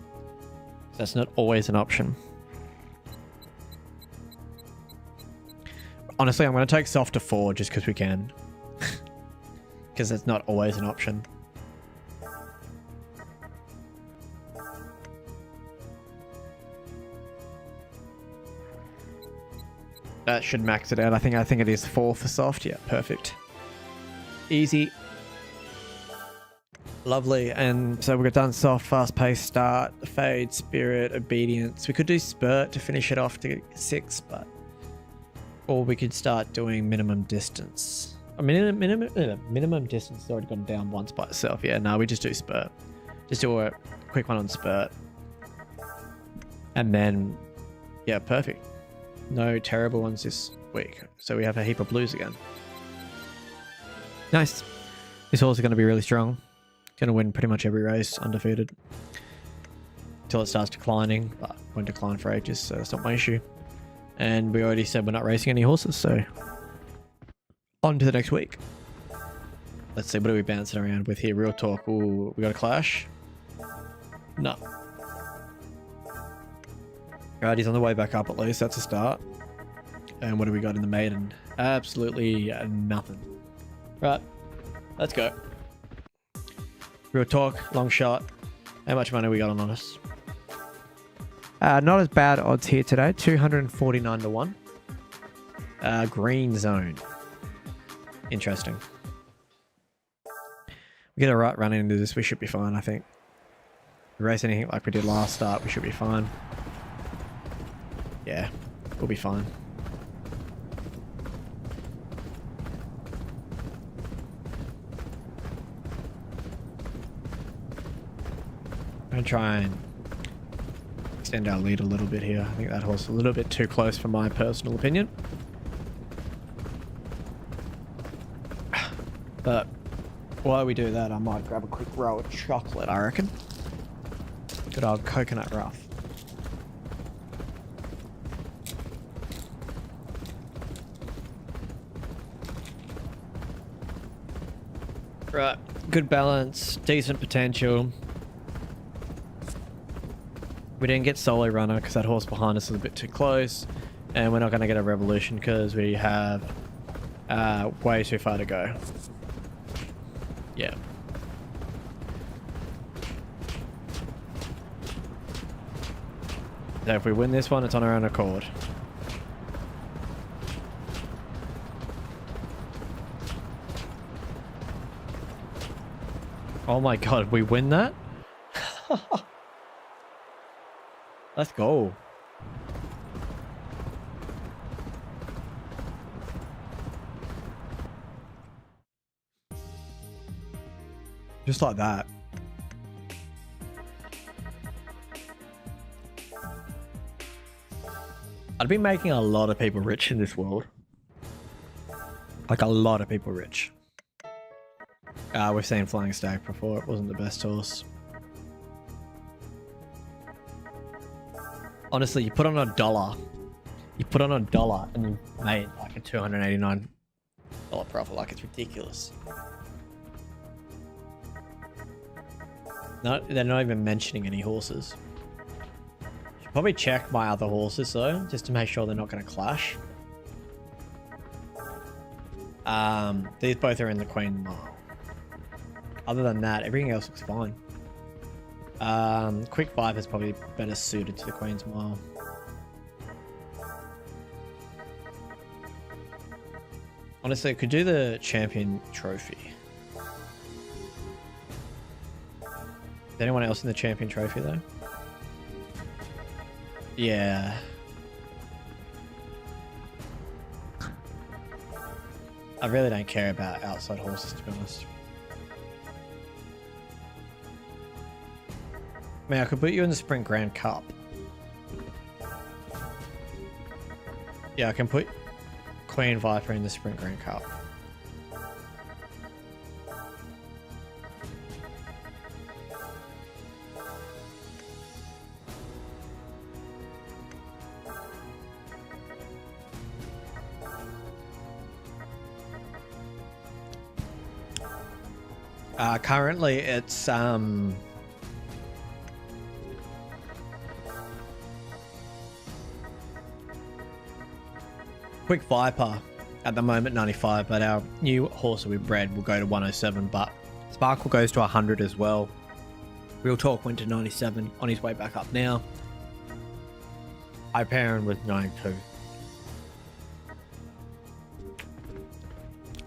That's not always an option. Honestly, I'm going to take soft to 4 just because we can. Because it's not always an option. That should max it out. I think it is 4 for soft. Yeah, perfect. Easy. Lovely. And so we've done soft, fast paced start, fade, Spirit, obedience. We could do Spurt to finish it off to get 6, but or we could start doing minimum distance. I mean, minimum distance has already gone down once by itself. Yeah, no, we just do Spurt. Just do a quick one on Spurt. And then, yeah, perfect. No terrible ones this week. So we have a heap of blues again. Nice. This horse is going to be really strong. Going to win pretty much every race, undefeated. Until it starts declining, but won't decline for ages, so that's not my issue. And we already said we're not racing any horses, so on to the next week. Let's see, what are we bouncing around with here? Real talk. Ooh, we got a clash? No. Right, he's on the way back up at least. That's a start. And what do we got in the maiden? Absolutely nothing. Right, let's go. Real talk, long shot. How much money we got on us? Not as bad odds here today. 249 to 1. Green zone. Interesting. We get a right run into this. We should be fine, I think. If we race anything like we did last start, we should be fine. Yeah, we'll be fine. I'm going to try and extend our lead a little bit here. I think that horse is a little bit too close for my personal opinion. But while we do that, I might grab a quick roll of chocolate, I reckon. Good old coconut rough. Right, good balance, decent potential. We didn't get solo runner because that horse behind us is a bit too close, and we're not going to get a revolution because we have way too far to go. Yeah. So if we win this one, it's on our own accord. Oh my god, we win that? Let's go. Just like that. I'd be making a lot of people rich in this world. Like a lot of people rich. We've seen Flying Stag before. It wasn't the best horse. Honestly, you put on $1. You put on $1 and you made like a $289 profit. Like, it's ridiculous. No, they're not even mentioning any horses. Should probably check my other horses though, just to make sure they're not going to clash. These both are in the Queen Mile. Other than that, everything else looks fine. Quick Viper is probably better suited to the Queen's Mile. Honestly, I could do the Champion Trophy. Is anyone else in the Champion Trophy though? Yeah. I really don't care about outside horses, to be honest. I mean, I could put you in the Sprint Grand Cup. Yeah, I can put Queen Viper in the Sprint Grand Cup. Currently it's Quick Viper at the moment 95, but our new horse that we bred will go to 107, but Sparkle goes to 100 as well. Real Talk went to 97 on his way back up now. Hyperion with 92.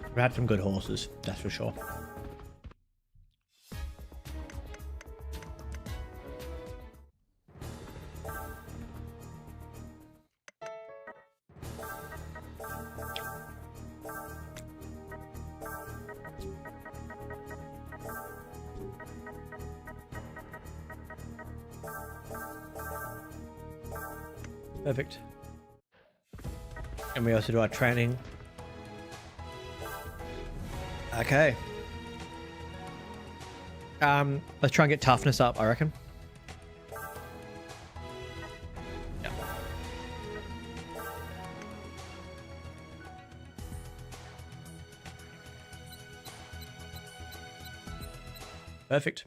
We've had some good horses, that's for sure. Perfect. And we also do our training. Okay. Let's try and get toughness up, I reckon. Yeah. Perfect.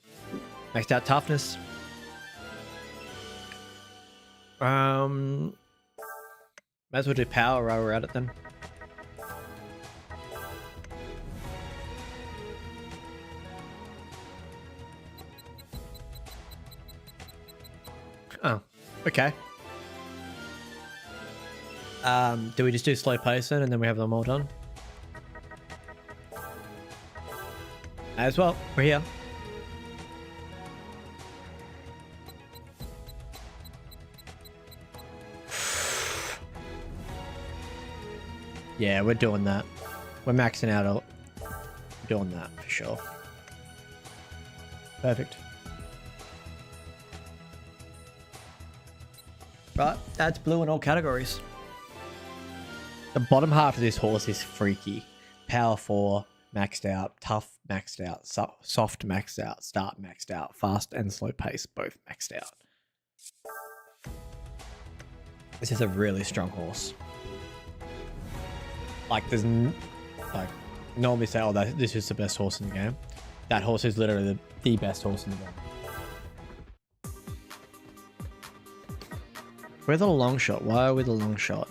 Maxed out toughness. Might as well do power while we're at it then. Oh, okay. Do we just do slow pace then and then we have them all done? As well, we're here. Yeah, we're doing that. We're maxing out. Doing that for sure. Perfect. Right, that's blue in all categories. The bottom half of this horse is freaky. Power 4 maxed out, tough maxed out, soft maxed out, start maxed out, fast and slow pace both maxed out. This is a really strong horse. Like there's like normally say, oh, this is the best horse in the game. That horse is literally the best horse in the game. We're the long shot. Why are we the long shot?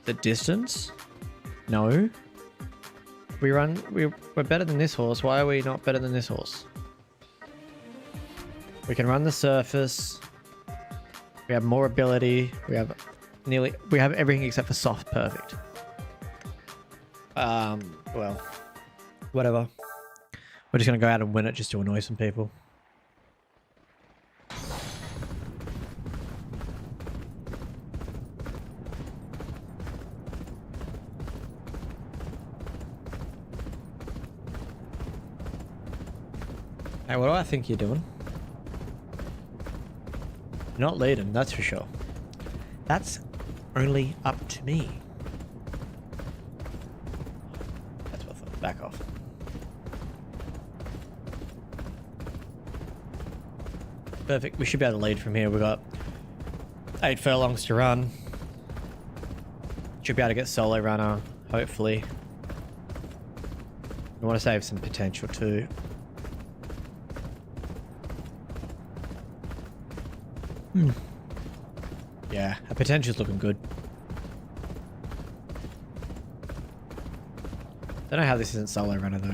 The distance? No. We're better than this horse. Why are we not better than this horse? We can run the surface. We have more ability. We have everything except for soft perfect. Well, whatever. We're just gonna go out and win it just to annoy some people. Hey, what do I think you're doing? You're not leading, that's for sure. That's only up to me. That's what I thought. Back off. Perfect. We should be able to lead from here. We've got 8 furlongs to run. Should be able to get solo runner, hopefully. We want to save some potential too. Yeah, our potential's looking good. Don't know how this isn't solo runner though.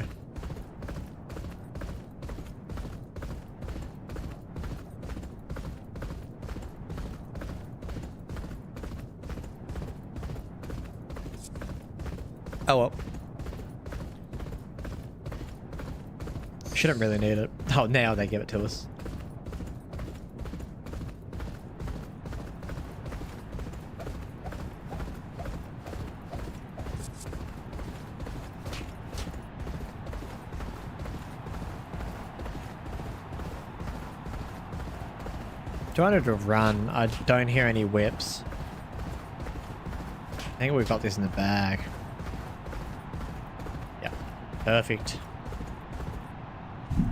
Oh well. Shouldn't really need it. Oh, now they give it to us. Trying to run. I don't hear any whips. I think we've got this in the bag. Yeah, perfect.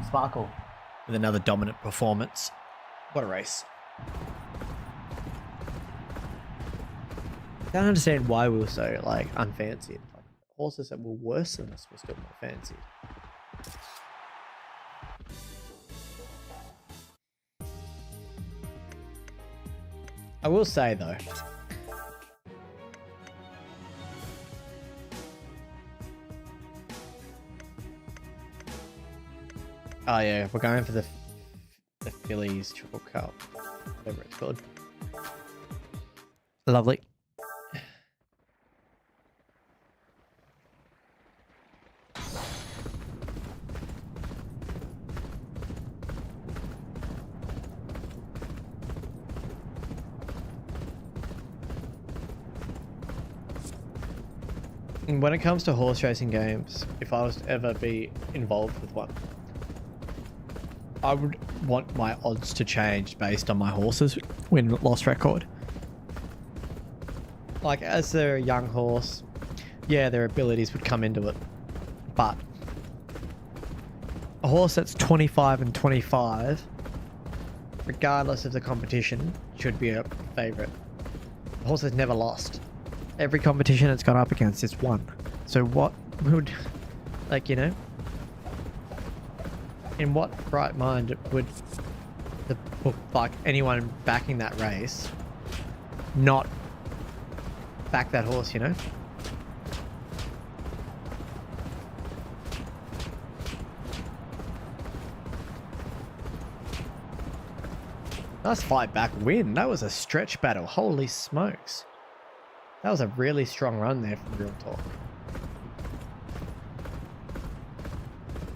Sparkle with another dominant performance. What a race. I don't understand why we were so like unfancied. Like, horses that were worse than us were still more fancied. I will say though, oh yeah, we're going for the Phillies Triple Cup, whatever it's called. Lovely. When it comes to horse racing games, if I was to ever be involved with one, I would want my odds to change based on my horse's win-loss record. Like, as they're a young horse, yeah, their abilities would come into it. But a horse that's 25 and 25, regardless of the competition, should be a favourite. A horse that's never lost. Every competition it's gone up against, it's won. So what would, like, you know, in what right mind would the like anyone backing that race, not back that horse, you know? Nice fight back win. That was a stretch battle. Holy smokes. That was a really strong run there from Real Talk.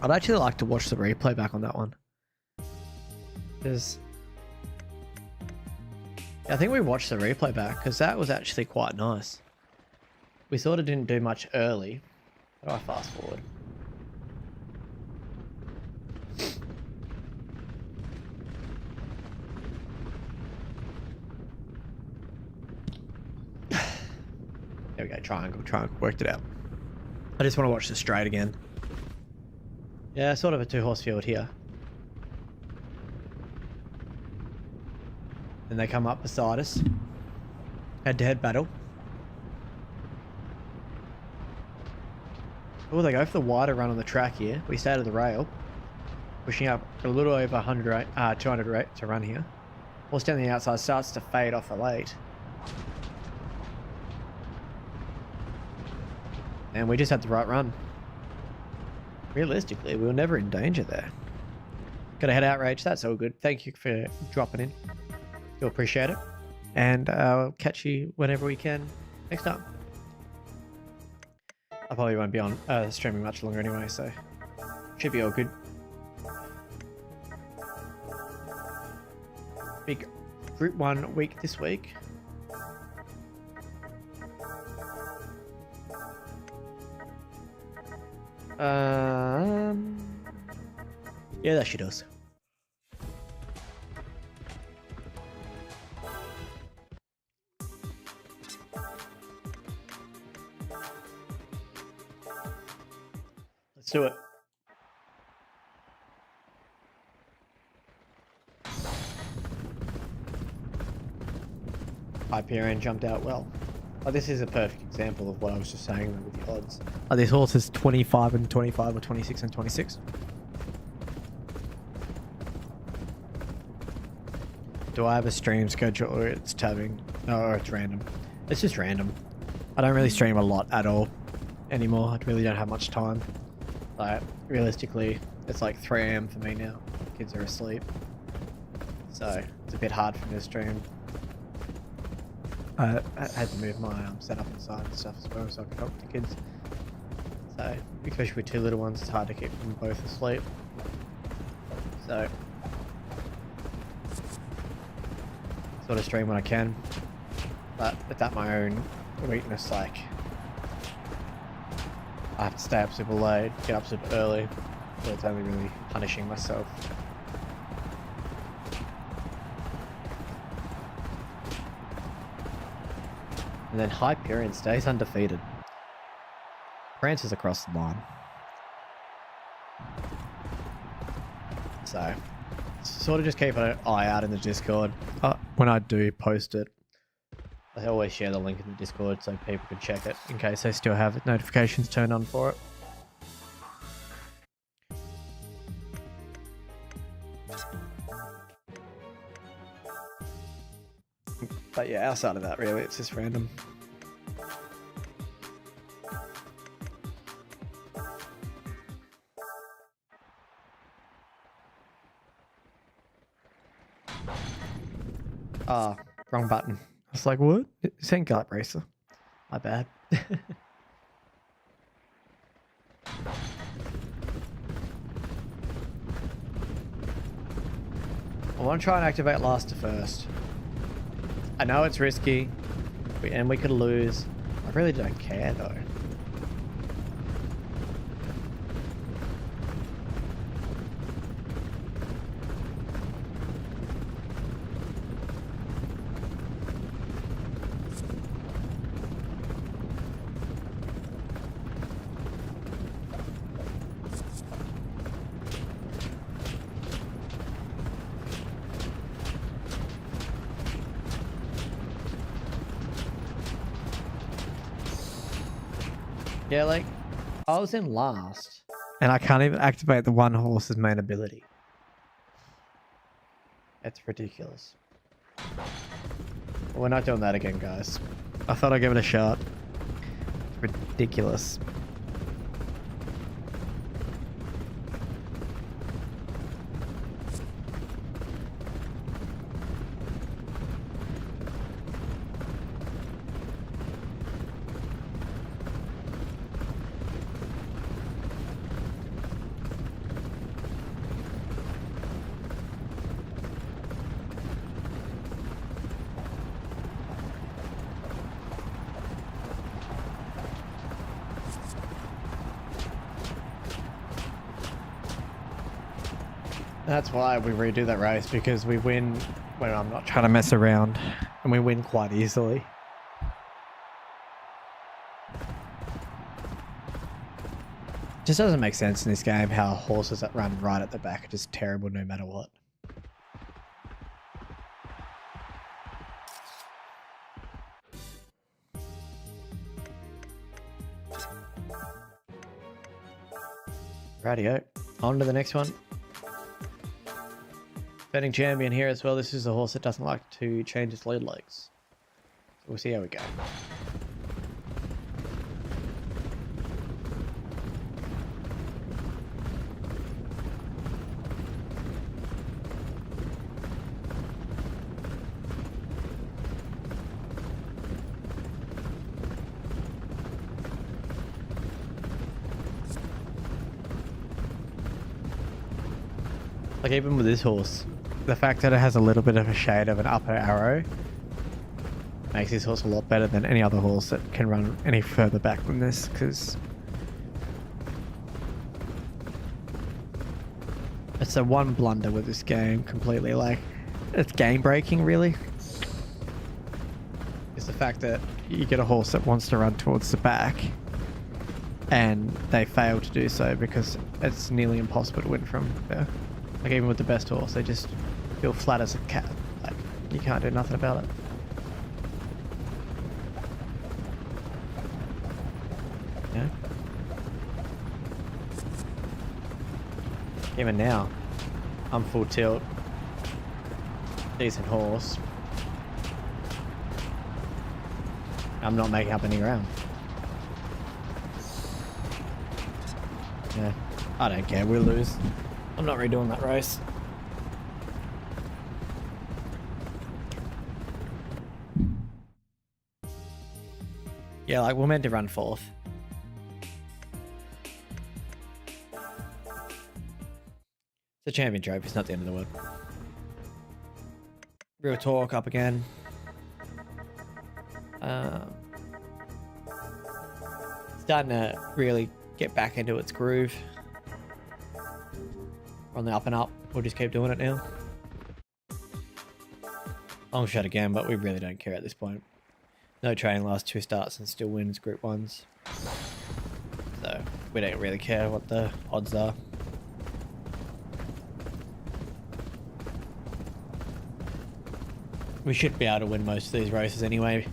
I'd actually like to watch the replay back on that one. Because I think we watched the replay back because that was actually quite nice. We sort of didn't do much early. How do I fast forward? There we go, triangle, worked it out. I just want to watch the straight again. Yeah, sort of a 2-horse field here. And they come up beside us. Head-to-head battle. Oh, they go for the wider run on the track here. We stay to the rail. Pushing up a little over 200 rate to run here. Horse down the outside starts to fade off a late. And we just had the right run. Realistically, we were never in danger there. Got a head outrage. That's all good. Thank you for dropping in. Do appreciate it. And I'll catch you whenever we can next time. I probably won't be on streaming much longer anyway, so should be all good. Big Group 1 week this week. Yeah, that she does. Let's do it. Hyperion jumped out well. Oh, this is a perfect example of what I was just saying with the odds. Oh, this horse is 25 and 25 or 26 and 26. Do I have a stream schedule or it's tabbing? No, or it's random. It's just random. I don't really stream a lot at all anymore. I really don't have much time. Like, realistically, it's like 3 AM for me now. Kids are asleep. So, it's a bit hard for me to stream. I had to move my setup inside and stuff as well so I could help the kids. So, especially with 2 little ones, it's hard to keep them both asleep. So, sort of stream when I can. But it's at my own weakness, like, I have to stay up super late, get up super early, so it's only really punishing myself. And then Hyperion stays undefeated. Prances across the line. So, sort of just keep an eye out in the Discord. When I do post it, I always share the link in the Discord so people can check it in case they still have notifications turned on for it. But yeah, outside of that, really, it's just random. Ah, wrong button. I was like, what? It's saying gut racer. My bad. I want to try and activate Laster first. I know it's risky, and we could lose. I really don't care though. Yeah, like, I was in last, and I can't even activate the one horse's main ability. It's ridiculous. We're not doing that again, guys. I thought I'd give it a shot. It's ridiculous. That's why we redo that race, because we win when I'm not trying to mess around, and we win quite easily. Just doesn't make sense in this game how horses that run right at the back are just terrible no matter what. Rightio, on to the next one. Betting champion here as well. This is a horse that doesn't like to change its lead legs. So we'll see how we go. Like even with this horse, the fact that it has a little bit of a shade of an upper arrow makes this horse a lot better than any other horse that can run any further back than this, because it's the one blunder with this game completely. Like, it's game breaking really. Is the fact that you get a horse that wants to run towards the back and they fail to do so because it's nearly impossible to win from there. Like even with the best horse, they just feel flat as a cat. Like you can't do nothing about it. Yeah. Even now, I'm full tilt. Decent horse. I'm not making up any ground. Yeah. I don't care, we'll lose. I'm not redoing that race. Yeah, like we're meant to run fourth. It's a champion trophy, it's not the end of the world. Real talk up again. Starting to really get back into its groove. We're on the up and up. We'll just keep doing it now. Long shot again, but we really don't care at this point. No training last 2 starts and still wins Group 1s. So we don't really care what the odds are. We should be able to win most of these races anyway,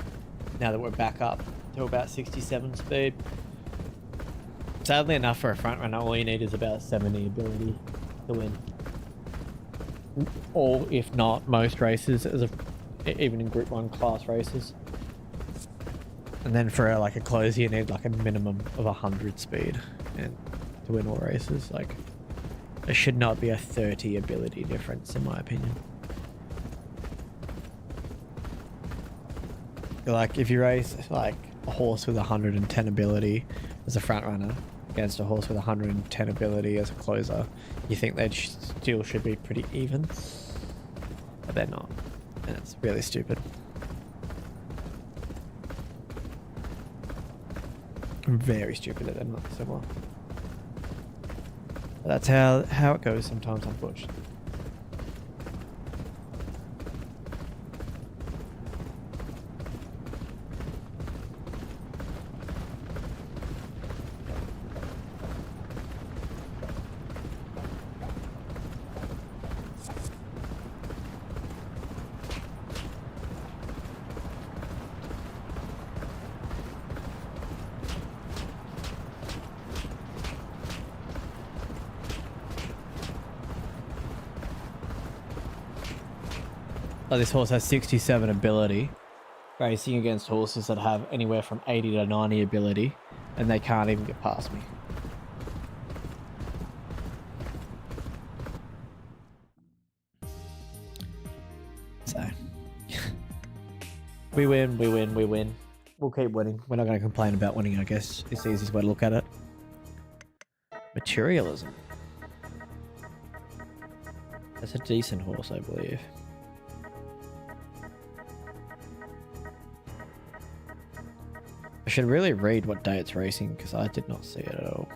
now that we're back up to about 67 speed. Sadly enough, for a front runner, all you need is about 70 ability to win. Or if not, most races, even in Group 1 class races. And then for like a closer, you need like a minimum of 100 speed and to win all races. Like, there should not be a 30 ability difference, in my opinion. Like, if you race like a horse with 110 ability as a front runner against a horse with 110 ability as a closer, you think they still should be pretty even, but they're not, and it's really stupid. Very stupid that they're not similar. But that's how it goes sometimes, unfortunately. Like this horse has 67 ability. Racing against horses that have anywhere from 80 to 90 ability, and they can't even get past me. So, we win, we win, we win. We'll keep winning. We're not going to complain about winning, I guess. It's the easiest way to look at it. Materialism. That's a decent horse, I believe. I should really read what day it's racing, because I did not see it at all.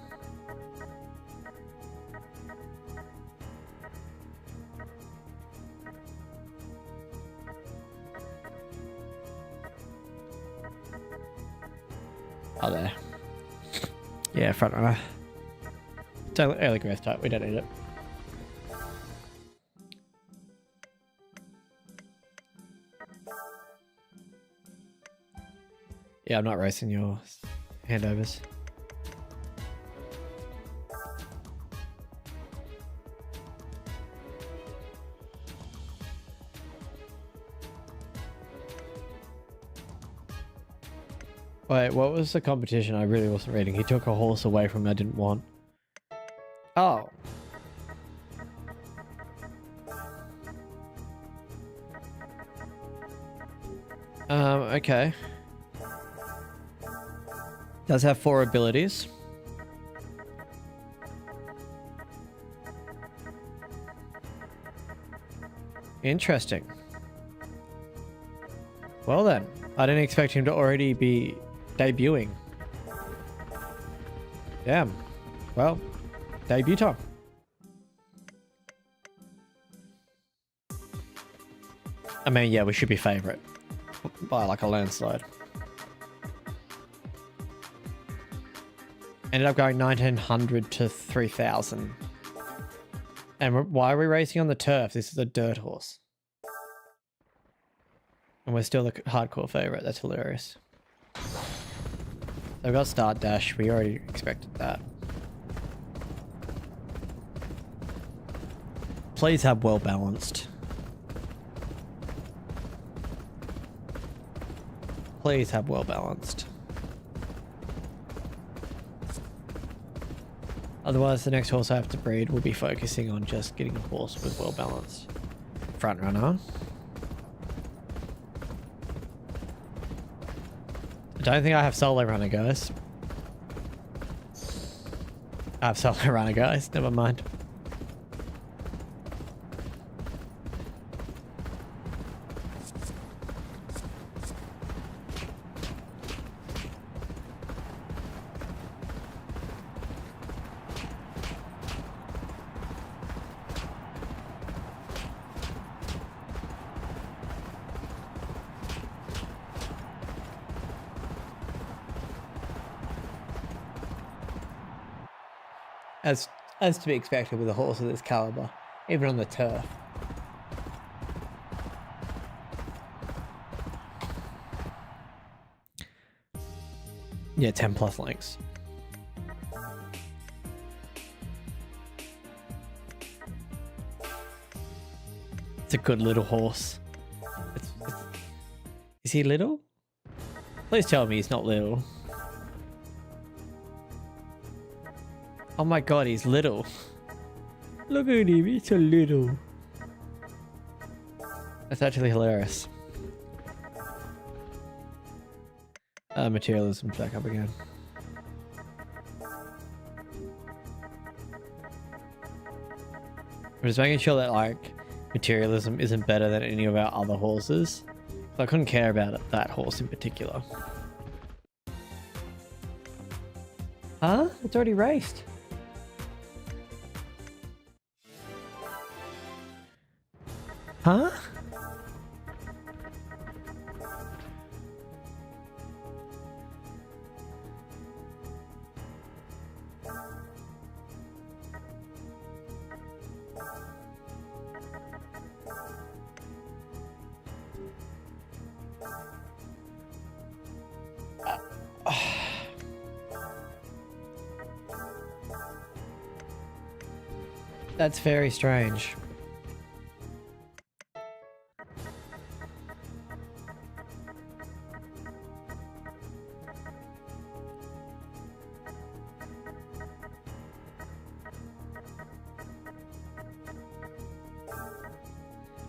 Oh, there. Yeah, front runner. It's early growth type, we don't need it. Yeah, I'm not racing your handovers. Wait, what was the competition? I really wasn't reading. He took a horse away from me I didn't want. Oh. Okay. Does have 4 abilities. Interesting. Well then, I didn't expect him to already be debuting. Damn. Well, debut time. I mean, yeah, we should be favourite by like a landslide. Ended up going 1900 to 3000. And why are we racing on the turf? This is a dirt horse. And we're still the hardcore favourite. That's hilarious. They've got start dash. We already expected that. Please have well balanced. Please have well balanced. Otherwise, the next horse I have to breed will be focusing on just getting a horse with well balanced. Front runner. I don't think I have solo runner, guys. I have solo runner, guys. Never mind. As to be expected with a horse of this caliber, even on the turf. Yeah, 10 plus lengths. It's a good little horse. Is he little? Please tell me he's not little. Oh my god, he's little. Look at him, he's so little. That's actually hilarious. Materialism back up again. I'm just making sure that like materialism isn't better than any of our other horses. I couldn't care about that horse in particular. Huh? It's already raced. Huh? That's very strange.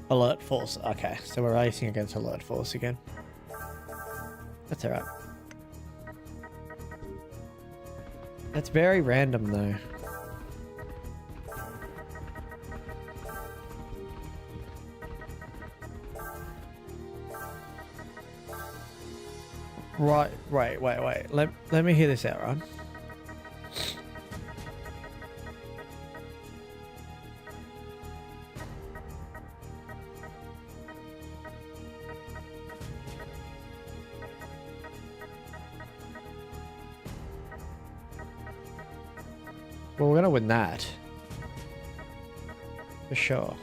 Alert Force. Okay, so we're racing against Alert Force again. That's alright. That's very random though. Right, wait. Let me hear this out, right? Well, we're gonna win that. For sure.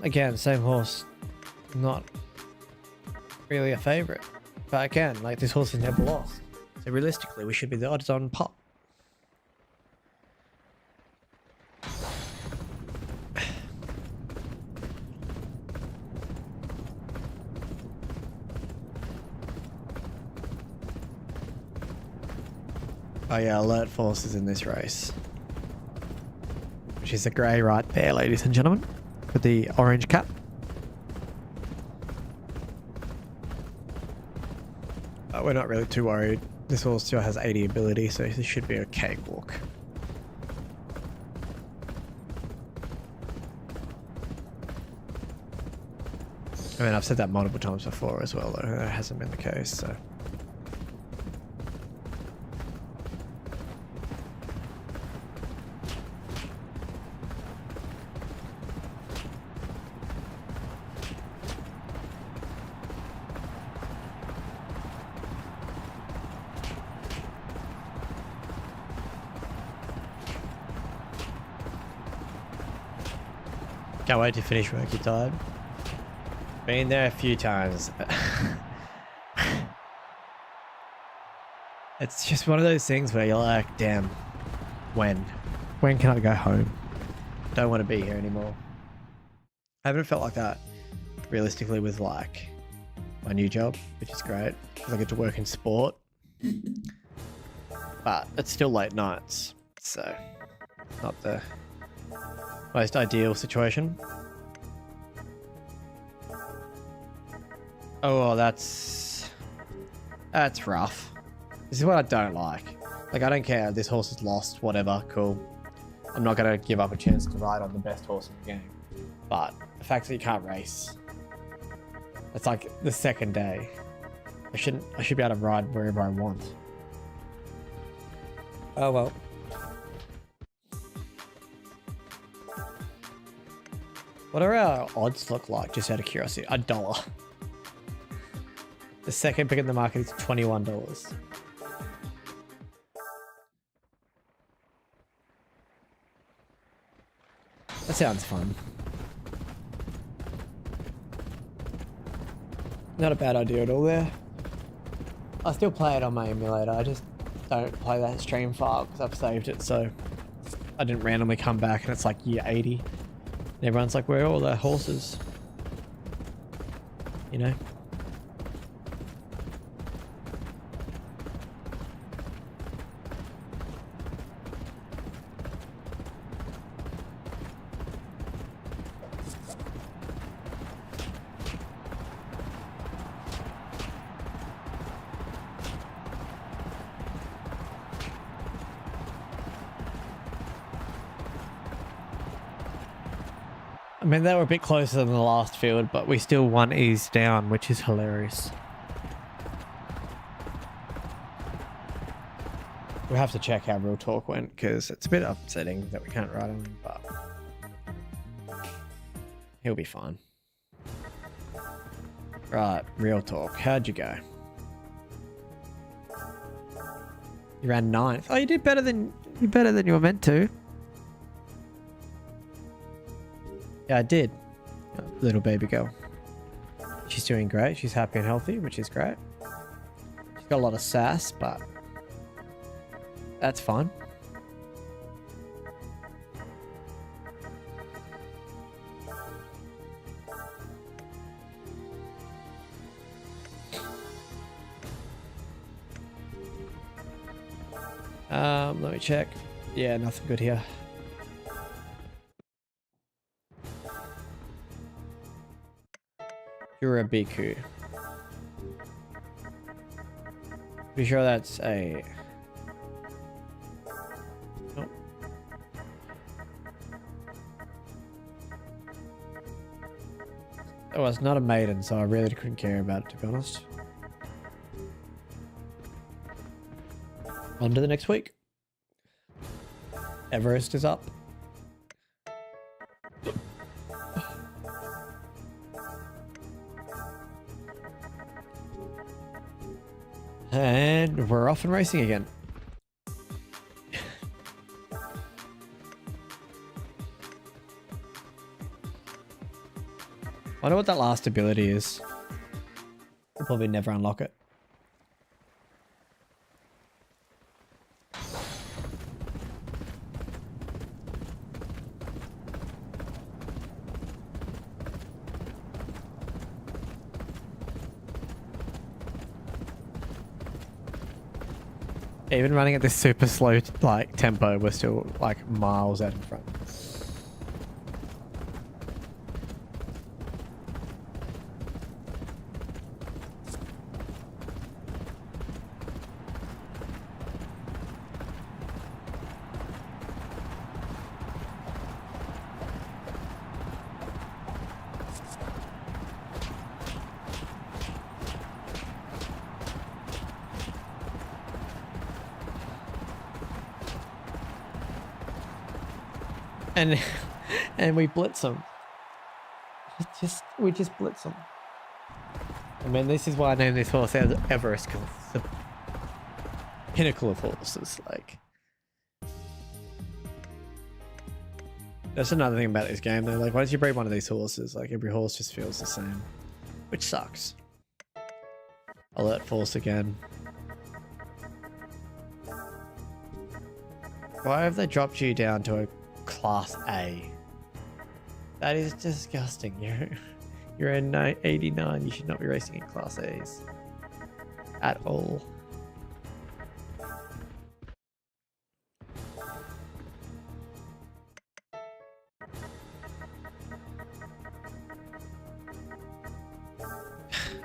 Again, same horse. Not really a favorite. But again, like this horse has never lost. So realistically, we should be the odds on pop. Oh yeah, Alert Force is in this race. Which is the grey right there, ladies and gentlemen. With the orange cap. We're not really too worried. This horse still has 80 ability, so this should be a cakewalk. I mean, I've said that multiple times before as well, though. That hasn't been the case, so... Can't wait to finish work, you tired? Been there a few times. It's just one of those things where you're like, damn, when? When can I go home? Don't want to be here anymore. I haven't felt like that realistically with like my new job, which is great because I get to work in sport. But it's still late nights, so not the most ideal situation. Oh, well, that's rough. This is what I don't like. Like, I don't care. This horse is lost. Whatever. Cool. I'm not going to give up a chance to ride on the best horse in the game. But the fact that you can't race. It's like the second day. I should be able to ride wherever I want. Oh, well. What do our odds look like, just out of curiosity? $1. The second pick in the market is $21. That sounds fun. Not a bad idea at all there. I still play it on my emulator. I just don't play that stream file because I've saved it, so I didn't randomly come back and it's like year 80. And everyone's like, where are all the horses? You know? I mean, they were a bit closer than the last field, but we still won ease down, which is hilarious. We have to check how Real Talk went, because it's a bit upsetting that we can't ride him, but he'll be fine. Right, Real Talk. How'd you go? You ran 9th. Oh, you did better than you were meant to. Yeah, I did. Little baby girl. She's doing great. She's happy and healthy, which is great. She's got a lot of sass, but that's fine. Let me check. Yeah, nothing good here. You're a Biku. Pretty sure that's a... Oh. Oh, it's not a maiden, so I really couldn't care about it, to be honest. On to the next week. Everest is up. And we're off and racing again. I wonder what that last ability is. We'll probably never unlock it. Even running at this super slow like tempo, we're still like miles out in front. And we blitz them. We just blitz them. I mean, this is why I named this horse Everest, because it's the pinnacle of horses. Like, that's another thing about this game. Though, like, once you breed one of these horses, like every horse just feels the same, which sucks. Alert force again. Why have they dropped you down to a Class A? That is disgusting. You're in 89. You should not be racing in Class A's at all.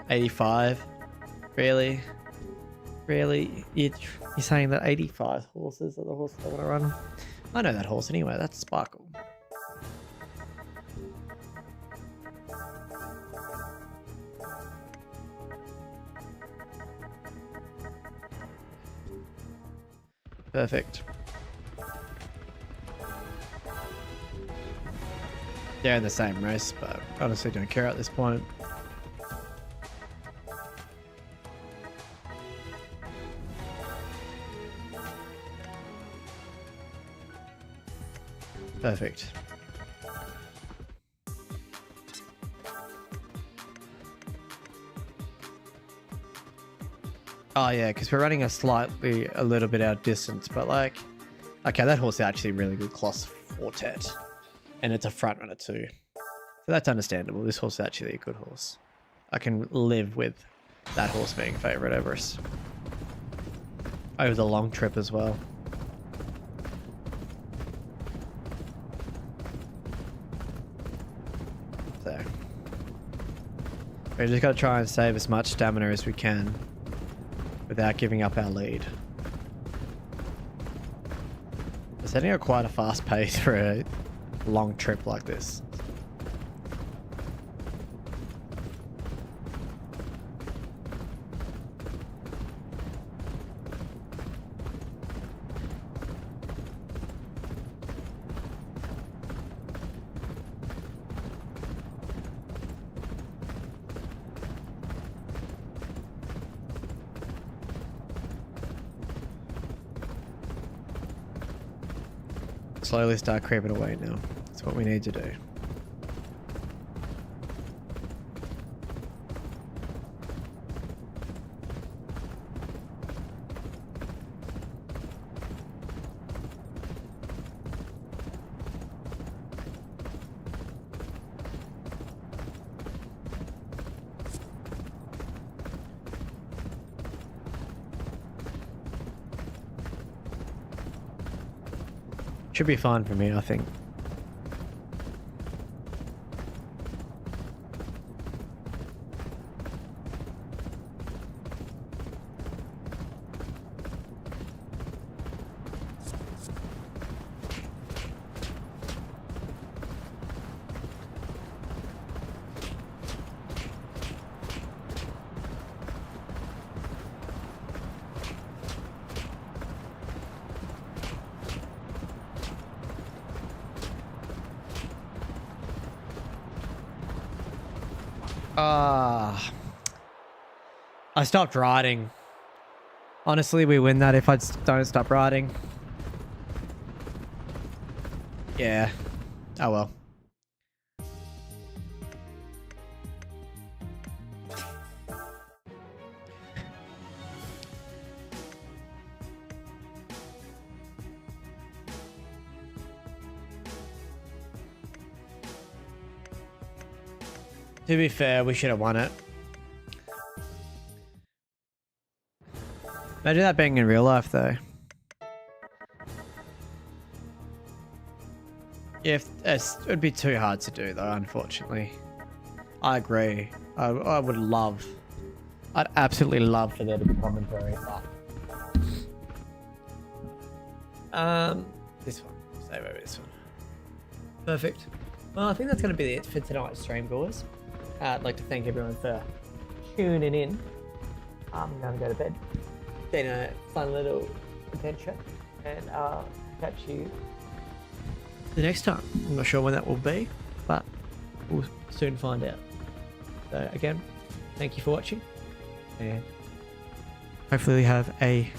$85. Really? Really? You're saying that 85 horses are the horses I want to run? I know that horse anyway. That's Sparkle. Perfect. They're in the same race, but honestly don't care at this point. Perfect. Oh yeah, because we're running a little bit out of distance, but like, okay, that horse is actually really good class quartet, and it's a front runner too, so that's understandable. This horse is actually a good horse. I can live with that horse being favorite over us over the long trip as well. So we just got to try and save as much stamina as we can without giving up our lead. We're setting at quite a fast pace for a long trip like this. Slowly start creeping away now. That's what we need to do. Should be fine for me, I think. I stopped riding. Honestly, we win that if I don't stop riding. Yeah. Oh well. To be fair, we should have won it. Imagine that being in real life, though. Yeah, it would be too hard to do, though, unfortunately. I agree. I would love... I'd absolutely love for there to be commentary, but... this one. Save over this one. Perfect. Well, I think that's going to be it for tonight's stream, guys. I'd like to thank everyone for tuning in. I'm going to go to bed. Been a fun little adventure, and I'll catch you the next time. I'm not sure when that will be, but we'll soon find out. So again, thank you for watching, and hopefully have a